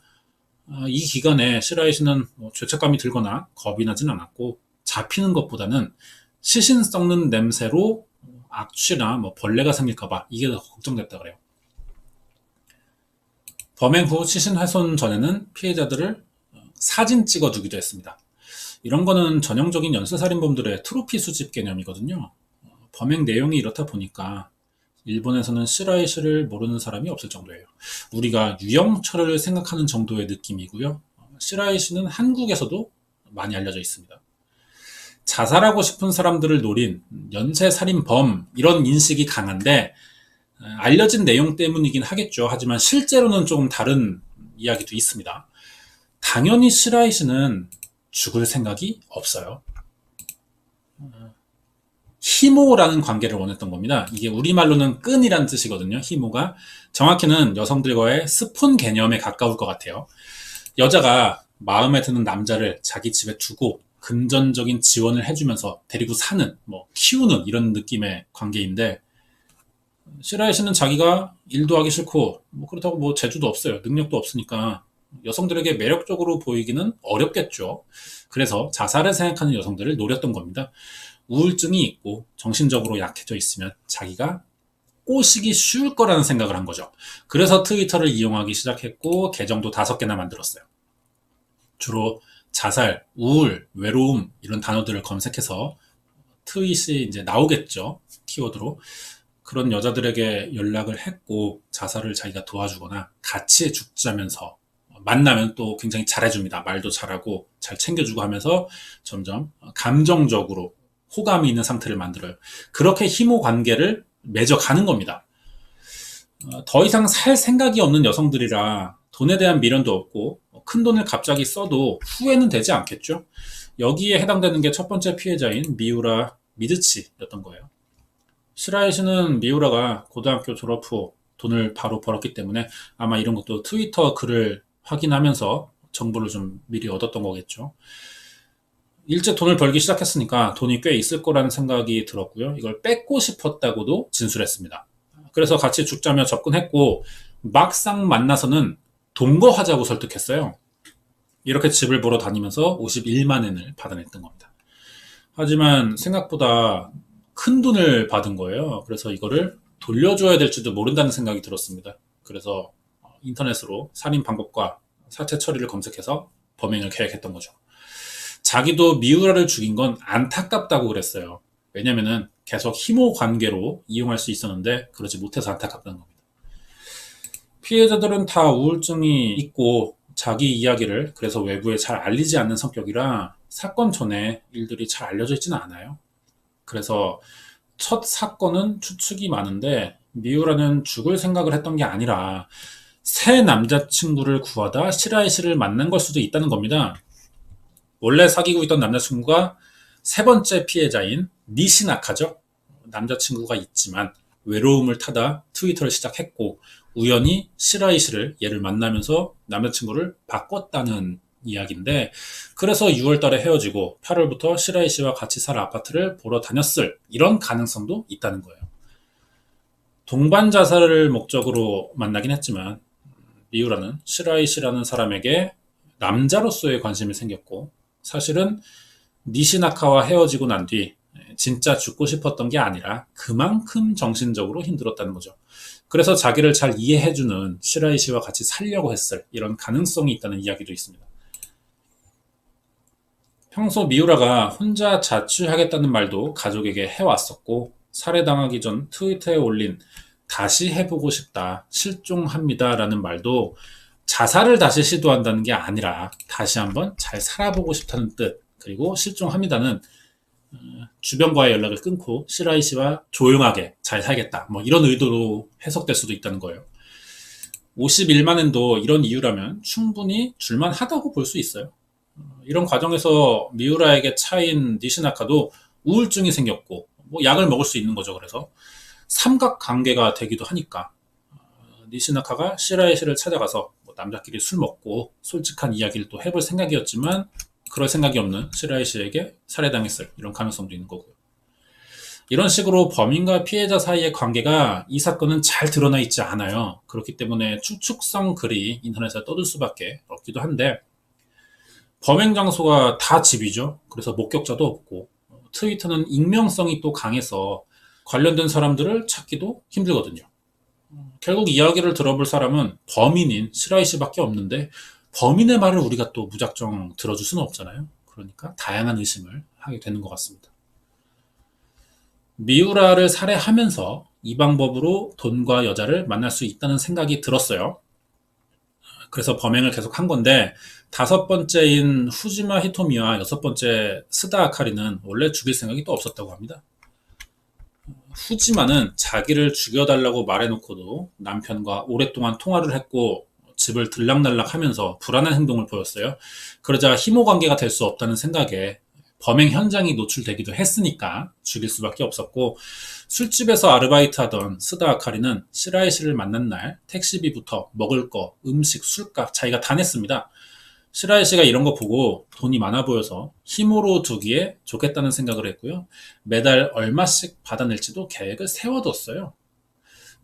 이 기간에 시라이 씨는 죄책감이 들거나 겁이 나진 않았고 잡히는 것보다는 시신 썩는 냄새로 악취나 벌레가 생길까봐 이게 더 걱정됐다 그래요. 범행 후 시신 훼손 전에는 피해자들을 사진 찍어두기도 했습니다. 이런 거는 전형적인 연쇄살인범들의 트로피 수집 개념이거든요. 범행 내용이 이렇다 보니까 일본에서는 시라이 씨를 모르는 사람이 없을 정도예요. 우리가 유영철을 생각하는 정도의 느낌이고요. 시라이 씨는 한국에서도 많이 알려져 있습니다. 자살하고 싶은 사람들을 노린 연쇄살인범 이런 인식이 강한데 알려진 내용 때문이긴 하겠죠. 하지만 실제로는 조금 다른 이야기도 있습니다. 당연히 시라이 씨는 죽을 생각이 없어요. 희모라는 관계를 원했던 겁니다. 이게 우리말로는 끈이란 뜻이거든요. 희모가. 정확히는 여성들과의 스폰 개념에 가까울 것 같아요. 여자가 마음에 드는 남자를 자기 집에 두고 금전적인 지원을 해주면서 데리고 사는, 키우는 이런 느낌의 관계인데 시라이 씨는 자기가 일도 하기 싫고 그렇다고 재주도 없어요. 능력도 없으니까 여성들에게 매력적으로 보이기는 어렵겠죠. 그래서 자살을 생각하는 여성들을 노렸던 겁니다. 우울증이 있고 정신적으로 약해져 있으면 자기가 꼬시기 쉬울 거라는 생각을 한 거죠. 그래서 트위터를 이용하기 시작했고 계정도 5개나 만들었어요. 주로 자살, 우울, 외로움 이런 단어들을 검색해서 트윗이 이제 나오겠죠. 키워드로. 그런 여자들에게 연락을 했고 자살을 자기가 도와주거나 같이 죽자면서 만나면 또 굉장히 잘해줍니다. 말도 잘하고 잘 챙겨주고 하면서 점점 감정적으로 호감이 있는 상태를 만들어요. 그렇게 희모 관계를 맺어가는 겁니다. 더 이상 살 생각이 없는 여성들이라 돈에 대한 미련도 없고 큰 돈을 갑자기 써도 후회는 되지 않겠죠. 여기에 해당되는 게 첫 번째 피해자인 미우라 미드치였던 거예요. 시라이 씨는 미우라가 고등학교 졸업 후 돈을 바로 벌었기 때문에 아마 이런 것도 트위터 글을 확인하면서 정보를 좀 미리 얻었던 거겠죠. 일찍 돈을 벌기 시작했으니까 돈이 꽤 있을 거라는 생각이 들었고요. 이걸 뺏고 싶었다고도 진술했습니다. 그래서 같이 죽자며 접근했고 막상 만나서는 동거하자고 설득했어요. 이렇게 집을 보러 다니면서 51만 엔을 받아냈던 겁니다. 하지만 생각보다 큰 돈을 받은 거예요. 그래서 이거를 돌려줘야 될지도 모른다는 생각이 들었습니다. 그래서 인터넷으로 살인 방법과 사체 처리를 검색해서 범행을 계획했던 거죠. 자기도 미우라를 죽인 건 안타깝다고 그랬어요. 왜냐면은 계속 희모 관계로 이용할 수 있었는데 그러지 못해서 안타깝다는 겁니다. 피해자들은 다 우울증이 있고 자기 이야기를 그래서 외부에 잘 알리지 않는 성격이라 사건 전에 일들이 잘 알려져 있지는 않아요. 그래서 첫 사건은 추측이 많은데 미우라는 죽을 생각을 했던 게 아니라 새 남자친구를 구하다 시라이 씨를 만난 걸 수도 있다는 겁니다. 원래 사귀고 있던 남자친구가 세 번째 피해자인 니시나카죠. 남자친구가 있지만 외로움을 타다 트위터를 시작했고 우연히 시라이 씨를 얘를 만나면서 남자친구를 바꿨다는 이야기인데 그래서 6월 달에 헤어지고 8월부터 시라이 씨와 같이 살 아파트를 보러 다녔을 이런 가능성도 있다는 거예요. 동반 자살을 목적으로 만나긴 했지만 미우라는 시라이 씨라는 사람에게 남자로서의 관심이 생겼고 사실은 니시나카와 헤어지고 난 뒤 진짜 죽고 싶었던 게 아니라 그만큼 정신적으로 힘들었다는 거죠. 그래서 자기를 잘 이해해주는 시라이 씨와 같이 살려고 했을 이런 가능성이 있다는 이야기도 있습니다. 평소 미우라가 혼자 자취하겠다는 말도 가족에게 해왔었고, 살해당하기 전 트위터에 올린 다시 해보고 싶다, 실종합니다 라는 말도 자살을 다시 시도한다는 게 아니라 다시 한번 잘 살아보고 싶다는 뜻, 그리고 실종합니다는 주변과의 연락을 끊고 시라이 씨와 조용하게 잘 살겠다, 뭐 이런 의도로 해석될 수도 있다는 거예요. 51만엔도 이런 이유라면 충분히 줄만하다고 볼 수 있어요. 이런 과정에서 미우라에게 차인 니시나카도 우울증이 생겼고 뭐 약을 먹을 수 있는 거죠. 그래서 삼각관계가 되기도 하니까 니시나카가 시라이 씨를 찾아가서 뭐 남자끼리 술 먹고 솔직한 이야기를 또 해볼 생각이었지만 그럴 생각이 없는 시라이 씨에게 살해당했을 이런 가능성도 있는 거고요. 이런 식으로 범인과 피해자 사이의 관계가 이 사건은 잘 드러나 있지 않아요. 그렇기 때문에 추측성 글이 인터넷에 떠들 수밖에 없기도 한데 범행 장소가 다 집이죠. 그래서 목격자도 없고 트위터는 익명성이 또 강해서 관련된 사람들을 찾기도 힘들거든요. 결국 이야기를 들어볼 사람은 범인인 시라이 씨밖에 없는데 범인의 말을 우리가 또 무작정 들어줄 수는 없잖아요. 그러니까 다양한 의심을 하게 되는 것 같습니다. 미우라를 살해하면서 이 방법으로 돈과 여자를 만날 수 있다는 생각이 들었어요. 그래서 범행을 계속 한 건데 다섯 번째인 후지마 히토미와 여섯 번째 스다 아카리는 원래 죽일 생각이 또 없었다고 합니다. 후지마는 자기를 죽여달라고 말해놓고도 남편과 오랫동안 통화를 했고 집을 들락날락 하면서 불안한 행동을 보였어요. 그러자 희모 관계가 될 수 없다는 생각에 범행 현장이 노출되기도 했으니까 죽일 수밖에 없었고 술집에서 아르바이트하던 스다 아카리는 시라이 씨를 만난 날 택시비부터 먹을 거, 음식, 술값 자기가 다 냈습니다. 시라이 씨가 이런 거 보고 돈이 많아 보여서 힘으로 두기에 좋겠다는 생각을 했고요. 매달 얼마씩 받아낼지도 계획을 세워뒀어요.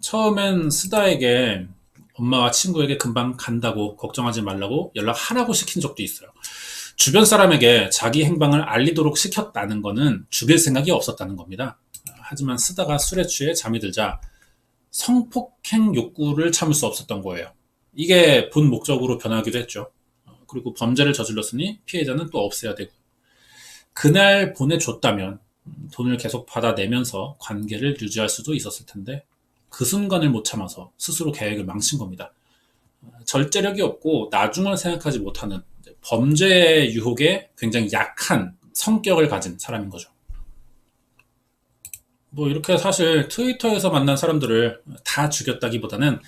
처음엔 스다에게 엄마와 친구에게 금방 간다고 걱정하지 말라고 연락하라고 시킨 적도 있어요. 주변 사람에게 자기 행방을 알리도록 시켰다는 거는 죽일 생각이 없었다는 겁니다. 하지만 스다가 술에 취해 잠이 들자 성폭행 욕구를 참을 수 없었던 거예요. 이게 본 목적으로 변하기도 했죠. 그리고 범죄를 저질렀으니 피해자는 또 없애야 되고 그날 보내줬다면 돈을 계속 받아내면서 관계를 유지할 수도 있었을 텐데 그 순간을 못 참아서 스스로 계획을 망친 겁니다. 절제력이 없고 나중을 생각하지 못하는 범죄 유혹에 굉장히 약한 성격을 가진 사람인 거죠. 뭐 이렇게 사실 트위터에서 만난 사람들을 다 죽였다기보다는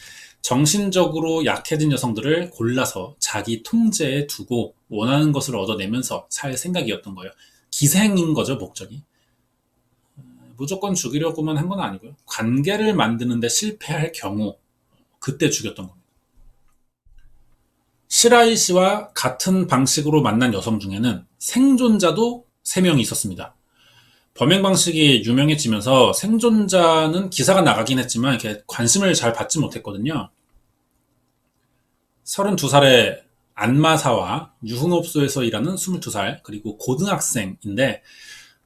정신적으로 약해진 여성들을 골라서 자기 통제에 두고 원하는 것을 얻어내면서 살 생각이었던 거예요. 기생인 거죠, 목적이. 무조건 죽이려고만 한 건 아니고요. 관계를 만드는데 실패할 경우 그때 죽였던 겁니다. 시라이 씨와 같은 방식으로 만난 여성 중에는 생존자도 3명이 있었습니다. 범행 방식이 유명해지면서 생존자는 기사가 나가긴 했지만 이렇게 관심을 잘 받지 못했거든요. 32살의 안마사와 유흥업소에서 일하는 22살 그리고 고등학생인데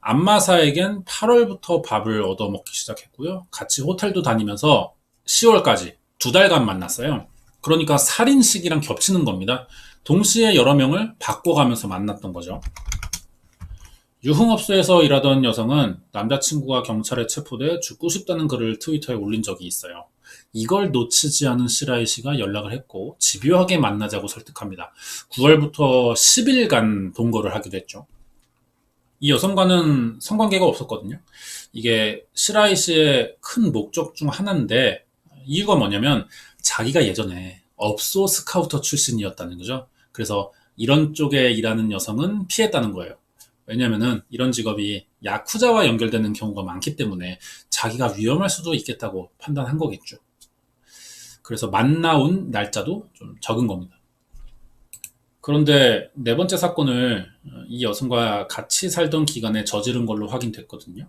안마사에겐 8월부터 밥을 얻어먹기 시작했고요. 같이 호텔도 다니면서 10월까지 2달간 만났어요. 그러니까 살인 시기랑 겹치는 겁니다. 동시에 여러 명을 바꿔가면서 만났던 거죠. 유흥업소에서 일하던 여성은 남자친구가 경찰에 체포돼 죽고 싶다는 글을 트위터에 올린 적이 있어요. 이걸 놓치지 않은 시라이 씨가 연락을 했고 집요하게 만나자고 설득합니다. 9월부터 10일간 동거를 하기도 했죠. 이 여성과는 성관계가 없었거든요. 이게 시라이 씨의 큰 목적 중 하나인데 이유가 뭐냐면 자기가 예전에 업소 스카우터 출신이었다는 거죠. 그래서 이런 쪽에 일하는 여성은 피했다는 거예요. 왜냐면은 이런 직업이 야쿠자와 연결되는 경우가 많기 때문에 자기가 위험할 수도 있겠다고 판단한 거겠죠. 그래서 만나온 날짜도 좀 적은 겁니다. 그런데 네 번째 사건을 이 여성과 같이 살던 기간에 저지른 걸로 확인됐거든요.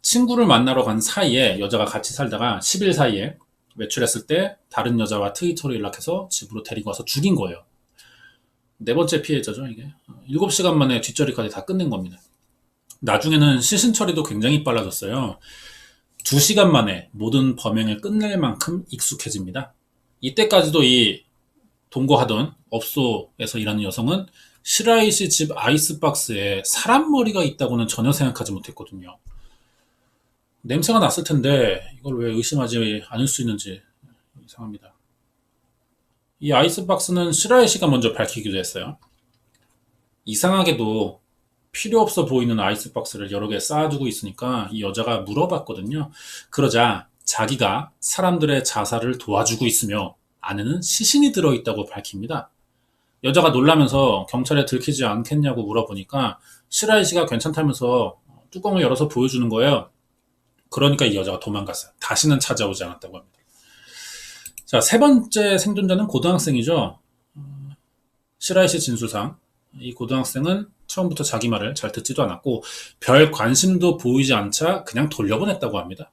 친구를 만나러 간 사이에 여자가 같이 살다가 10일 사이에 외출했을 때 다른 여자와 트위터로 연락해서 집으로 데리고 와서 죽인 거예요. 네 번째 피해자죠, 이게. 7시간 만에 뒷처리까지 다 끝낸 겁니다. 나중에는 시신 처리도 굉장히 빨라졌어요. 2시간 만에 모든 범행을 끝낼 만큼 익숙해집니다. 이때까지도 이 동거하던 업소에서 일하는 여성은 시라이시 집 아이스박스에 사람 머리가 있다고는 전혀 생각하지 못했거든요. 냄새가 났을 텐데 이걸 왜 의심하지 않을 수 있는지 이상합니다. 이 아이스박스는 시라이시가 먼저 밝히기도 했어요. 이상하게도 필요 없어 보이는 아이스박스를 여러 개 쌓아두고 있으니까 이 여자가 물어봤거든요. 그러자 자기가 사람들의 자살을 도와주고 있으며 안에는 시신이 들어있다고 밝힙니다. 여자가 놀라면서 경찰에 들키지 않겠냐고 물어보니까 시라이 씨가 괜찮다면서 뚜껑을 열어서 보여주는 거예요. 그러니까 이 여자가 도망갔어요. 다시는 찾아오지 않았다고 합니다. 자, 세 번째 생존자는 고등학생이죠. 시라이 씨 진술상 이 고등학생은 처음부터 자기 말을 잘 듣지도 않았고 별 관심도 보이지 않자 그냥 돌려보냈다고 합니다.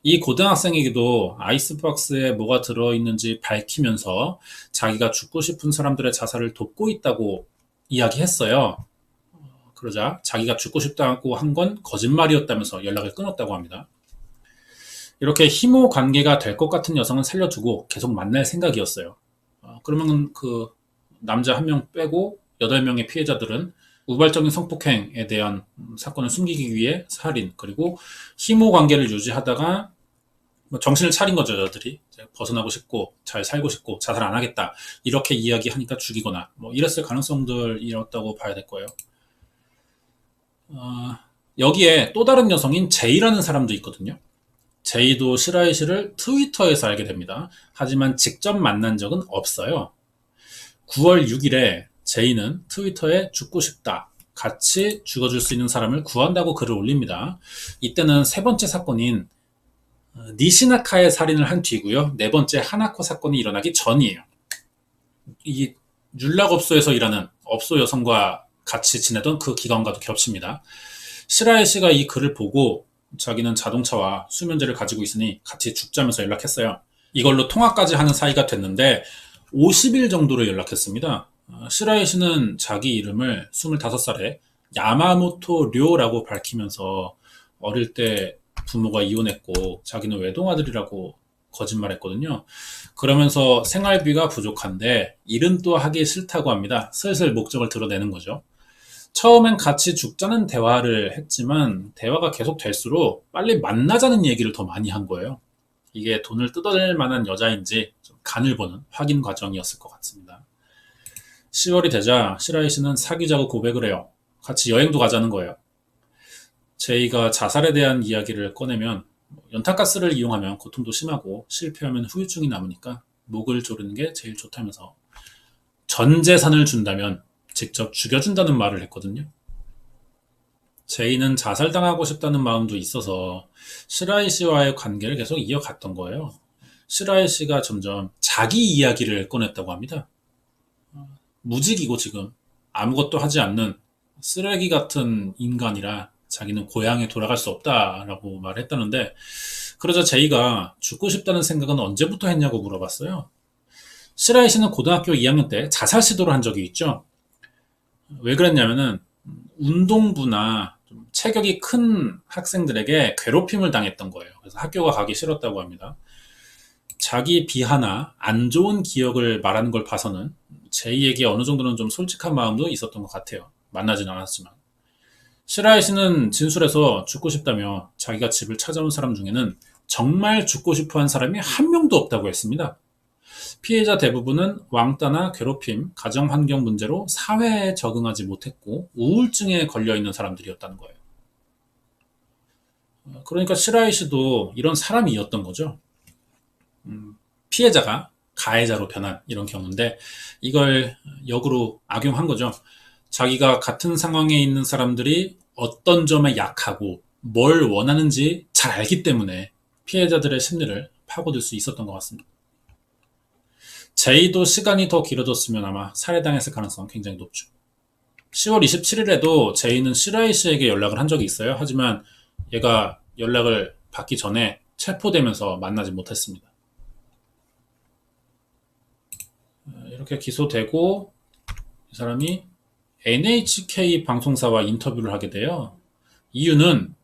이 고등학생에게도 아이스박스에 뭐가 들어있는지 밝히면서 자기가 죽고 싶은 사람들의 자살을 돕고 있다고 이야기했어요. 그러자 자기가 죽고 싶다고 한 건 거짓말이었다면서 연락을 끊었다고 합니다. 이렇게 희모 관계가 될 것 같은 여성은 살려두고 계속 만날 생각이었어요. 그러면 그 남자 한 명 빼고 8명의 피해자들은 우발적인 성폭행에 대한 사건을 숨기기 위해 살인, 그리고 희모 관계를 유지하다가 정신을 차린 거죠, 저들이. 벗어나고 싶고, 잘 살고 싶고, 자살 안 하겠다. 이렇게 이야기하니까 죽이거나, 이랬을 가능성들이었다고 봐야 될 거예요. 여기에 또 다른 여성인 제이라는 사람도 있거든요. 제이도 시라이 씨를 트위터에서 알게 됩니다. 하지만 직접 만난 적은 없어요. 9월 6일에 제이는 트위터에 죽고 싶다. 같이 죽어줄 수 있는 사람을 구한다고 글을 올립니다. 이때는 세 번째 사건인 니시나카의 살인을 한 뒤고요. 네 번째 하나코 사건이 일어나기 전이에요. 이 율락업소에서 일하는 업소 여성과 같이 지내던 그 기관과도 겹칩니다. 시라이 씨가 이 글을 보고 자기는 자동차와 수면제를 가지고 있으니 같이 죽자면서 연락했어요. 이걸로 통화까지 하는 사이가 됐는데 50일 정도로 연락했습니다. 시라이 씨는 자기 이름을 25살에 야마모토 료라고 밝히면서 어릴 때 부모가 이혼했고 자기는 외동아들이라고 거짓말했거든요. 그러면서 생활비가 부족한데 일은 또 하기 싫다고 합니다. 슬슬 목적을 드러내는 거죠. 처음엔 같이 죽자는 대화를 했지만 대화가 계속 될수록 빨리 만나자는 얘기를 더 많이 한 거예요. 이게 돈을 뜯어낼 만한 여자인지 좀 간을 보는 확인 과정이었을 것 같습니다. 10월이 되자 시라이 씨는 사귀자고 고백을 해요. 같이 여행도 가자는 거예요. 제이가 자살에 대한 이야기를 꺼내면 연탄가스를 이용하면 고통도 심하고 실패하면 후유증이 남으니까 목을 조르는 게 제일 좋다면서 전 재산을 준다면 직접 죽여준다는 말을 했거든요. 제이는 자살당하고 싶다는 마음도 있어서 시라이 씨와의 관계를 계속 이어갔던 거예요. 시라이 씨가 점점 자기 이야기를 꺼냈다고 합니다. 무직이고 지금 아무것도 하지 않는 쓰레기 같은 인간이라 자기는 고향에 돌아갈 수 없다라고 말했다는데, 그러자 제이가 죽고 싶다는 생각은 언제부터 했냐고 물어봤어요. 시라이 씨는 고등학교 2학년 때 자살 시도를 한 적이 있죠. 왜 그랬냐면은 운동부나 좀 체격이 큰 학생들에게 괴롭힘을 당했던 거예요. 그래서 학교가 가기 싫었다고 합니다. 자기 비하나 안 좋은 기억을 말하는 걸 봐서는 제이에게 어느 정도는 좀 솔직한 마음도 있었던 것 같아요. 만나진 않았지만. 시라이 씨는 진술에서 죽고 싶다며 자기가 집을 찾아온 사람 중에는 정말 죽고 싶어 한 사람이 한 명도 없다고 했습니다. 피해자 대부분은 왕따나 괴롭힘, 가정환경 문제로 사회에 적응하지 못했고 우울증에 걸려있는 사람들이었다는 거예요. 그러니까 시라이 씨도 이런 사람이었던 거죠. 피해자가 가해자로 변한 이런 경우인데 이걸 역으로 악용한 거죠. 자기가 같은 상황에 있는 사람들이 어떤 점에 약하고 뭘 원하는지 잘 알기 때문에 피해자들의 심리를 파고들 수 있었던 것 같습니다. 제이도 시간이 더 길어졌으면 아마 살해당했을 가능성 굉장히 높죠. 10월 27일에도 제이는 시라이 씨에게 연락을 한 적이 있어요. 하지만 얘가 연락을 받기 전에 체포되면서 만나지 못했습니다. 이렇게 기소되고 이 사람이 NHK 방송사와 인터뷰를 하게 돼요. 이유는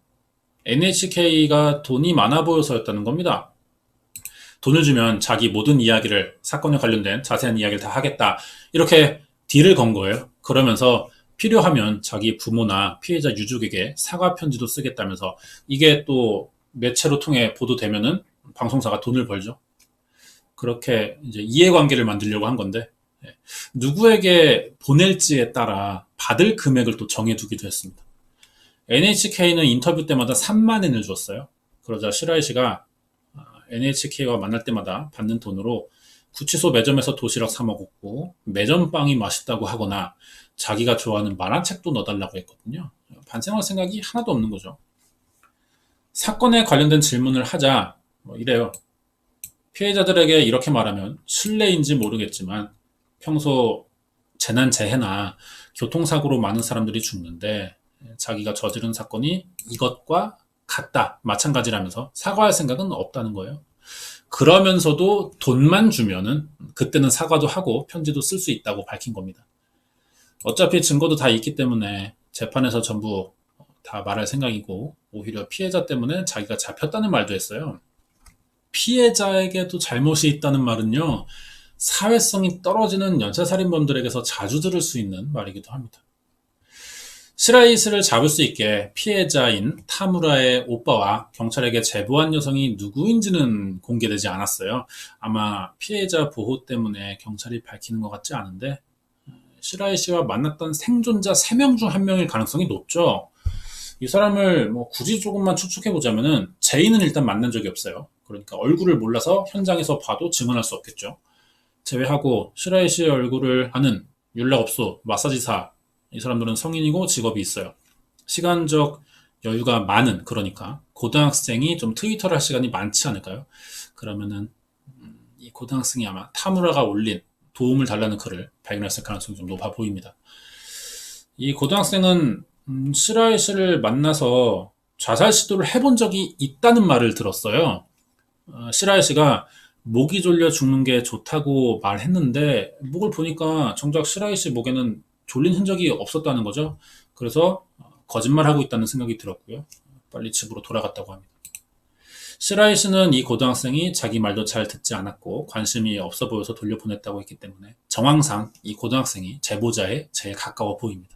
NHK가 돈이 많아 보여서였다는 겁니다. 돈을 주면 자기 모든 이야기를, 사건에 관련된 자세한 이야기를 다 하겠다. 이렇게 딜을 건 거예요. 그러면서 필요하면 자기 부모나 피해자 유족에게 사과 편지도 쓰겠다면서 이게 또 매체로 통해 보도되면은 방송사가 돈을 벌죠. 그렇게 이제 이해관계를 만들려고 한 건데 예, 누구에게 보낼지에 따라 받을 금액을 또 정해두기도 했습니다. NHK는 인터뷰 때마다 3만 엔을 줬어요. 그러자 시라이 씨가 NHK와 만날 때마다 받는 돈으로 구치소 매점에서 도시락 사 먹었고 매점빵이 맛있다고 하거나 자기가 좋아하는 만화책도 넣어달라고 했거든요. 반성할 생각이 하나도 없는 거죠. 사건에 관련된 질문을 하자 뭐 이래요. 피해자들에게 이렇게 말하면 실례인지 모르겠지만 평소 재난 재해나 교통사고로 많은 사람들이 죽는데 자기가 저지른 사건이 이것과 같다, 마찬가지라면서 사과할 생각은 없다는 거예요. 그러면서도 돈만 주면은 그때는 사과도 하고 편지도 쓸 수 있다고 밝힌 겁니다. 어차피 증거도 다 있기 때문에 재판에서 전부 다 말할 생각이고 오히려 피해자 때문에 자기가 잡혔다는 말도 했어요. 피해자에게도 잘못이 있다는 말은요, 사회성이 떨어지는 연쇄살인범들에게서 자주 들을 수 있는 말이기도 합니다. 시라이스를 잡을 수 있게 피해자인 타무라의 오빠와 경찰에게 제보한 여성이 누구인지는 공개되지 않았어요. 아마 피해자 보호 때문에 경찰이 밝히는 것 같지 않은데 시라이 씨와 만났던 생존자 3명 중 1명일 가능성이 높죠. 이 사람을 뭐 굳이 조금만 추측해보자면은 제인은 일단 만난 적이 없어요. 그러니까 얼굴을 몰라서 현장에서 봐도 증언할 수 없겠죠. 제외하고 시라이 씨의 얼굴을 아는 윤락업소, 마사지사, 이 사람들은 성인이고 직업이 있어요. 시간적 여유가 많은, 그러니까 고등학생이 좀 트위터를 할 시간이 많지 않을까요? 그러면은 이 고등학생이 아마 타무라가 올린 도움을 달라는 글을 발견했을 가능성이 좀 높아 보입니다. 이 고등학생은 시라이 씨를 만나서 자살 시도를 해본 적이 있다는 말을 들었어요. 시라이 씨가 목이 졸려 죽는 게 좋다고 말했는데 목을 보니까 정작 시라이 씨 목에는 졸린 흔적이 없었다는 거죠. 그래서 거짓말하고 있다는 생각이 들었고요. 빨리 집으로 돌아갔다고 합니다. 시라이 씨는 이 고등학생이 자기 말도 잘 듣지 않았고 관심이 없어 보여서 돌려보냈다고 했기 때문에 정황상 이 고등학생이 제보자에 제일 가까워 보입니다.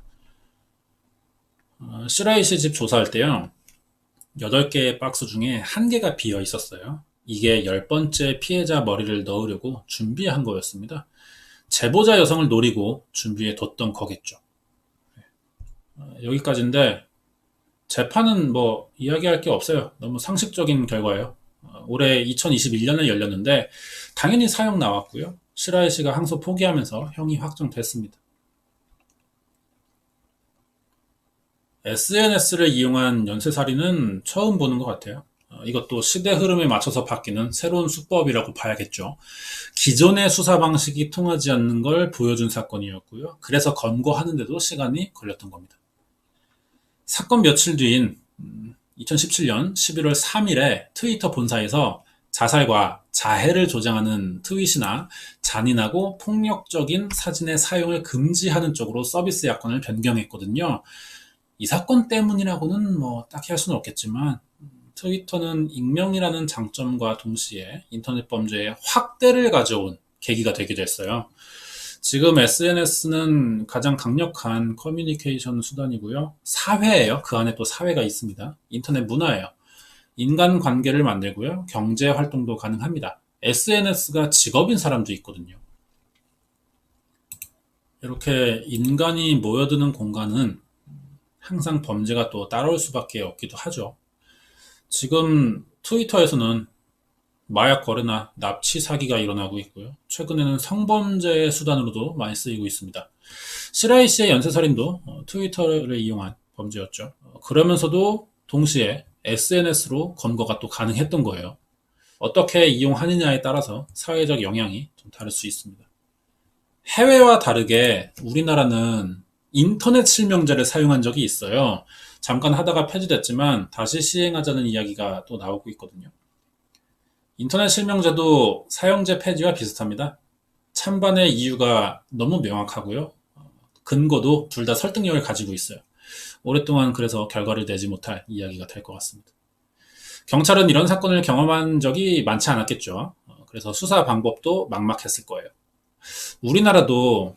시라이 씨 집 조사할 때요. 8개의 박스 중에 1개가 비어 있었어요. 이게 10번째 피해자 머리를 넣으려고 준비한 거였습니다. 제보자 여성을 노리고 준비해 뒀던 거겠죠. 여기까지인데 재판은 뭐 이야기할 게 없어요. 너무 상식적인 결과예요. 올해 2021년에 열렸는데 당연히 사형 나왔고요. 시라이 씨가 항소 포기하면서 형이 확정됐습니다. SNS를 이용한 연쇄살인은 처음 보는 것 같아요. 이것도 시대 흐름에 맞춰서 바뀌는 새로운 수법이라고 봐야겠죠. 기존의 수사 방식이 통하지 않는 걸 보여준 사건이었고요. 그래서 검거하는데도 시간이 걸렸던 겁니다. 사건 며칠 뒤인 2017년 11월 3일에 트위터 본사에서 자살과 자해를 조장하는 트윗이나 잔인하고 폭력적인 사진의 사용을 금지하는 쪽으로 서비스 약관을 변경했거든요. 이 사건 때문이라고는 뭐 딱히 할 수는 없겠지만 트위터는 익명이라는 장점과 동시에 인터넷 범죄의 확대를 가져온 계기가 되기도 했어요. 지금 SNS는 가장 강력한 커뮤니케이션 수단이고요. 사회예요. 그 안에 또 사회가 있습니다. 인터넷 문화예요. 인간관계를 만들고요. 경제 활동도 가능합니다. SNS가 직업인 사람도 있거든요. 이렇게 인간이 모여드는 공간은 항상 범죄가 또 따라올 수밖에 없기도 하죠. 지금 트위터에서는 마약 거래나 납치 사기가 일어나고 있고요. 최근에는 성범죄의 수단으로도 많이 쓰이고 있습니다. 시라이 씨의 연쇄살인도 트위터를 이용한 범죄였죠. 그러면서도 동시에 SNS로 검거가 또 가능했던 거예요. 어떻게 이용하느냐에 따라서 사회적 영향이 좀 다를 수 있습니다. 해외와 다르게 우리나라는 인터넷 실명제를 사용한 적이 있어요. 잠깐 하다가 폐지됐지만 다시 시행하자는 이야기가 또 나오고 있거든요. 인터넷 실명제도 사용제 폐지와 비슷합니다. 찬반의 이유가 너무 명확하고요. 근거도 둘 다 설득력을 가지고 있어요. 오랫동안 그래서 결과를 내지 못할 이야기가 될 것 같습니다. 경찰은 이런 사건을 경험한 적이 많지 않았겠죠. 그래서 수사 방법도 막막했을 거예요. 우리나라도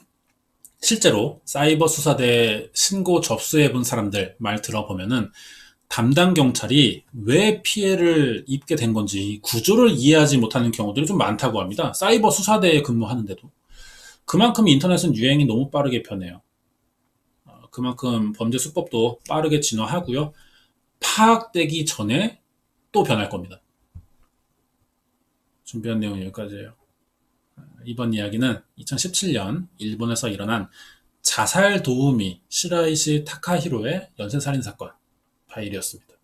실제로 사이버 수사대에 신고 접수해 본 사람들 말 들어보면은 담당 경찰이 왜 피해를 입게 된 건지 구조를 이해하지 못하는 경우들이 좀 많다고 합니다. 사이버 수사대에 근무하는데도. 그만큼 인터넷은 유행이 너무 빠르게 변해요. 그만큼 범죄 수법도 빠르게 진화하고요. 파악되기 전에 또 변할 겁니다. 준비한 내용은 여기까지예요. 이번 이야기는 2017년 일본에서 일어난 자살 도우미 시라이시 타카히로의 연쇄살인 사건 파일이었습니다.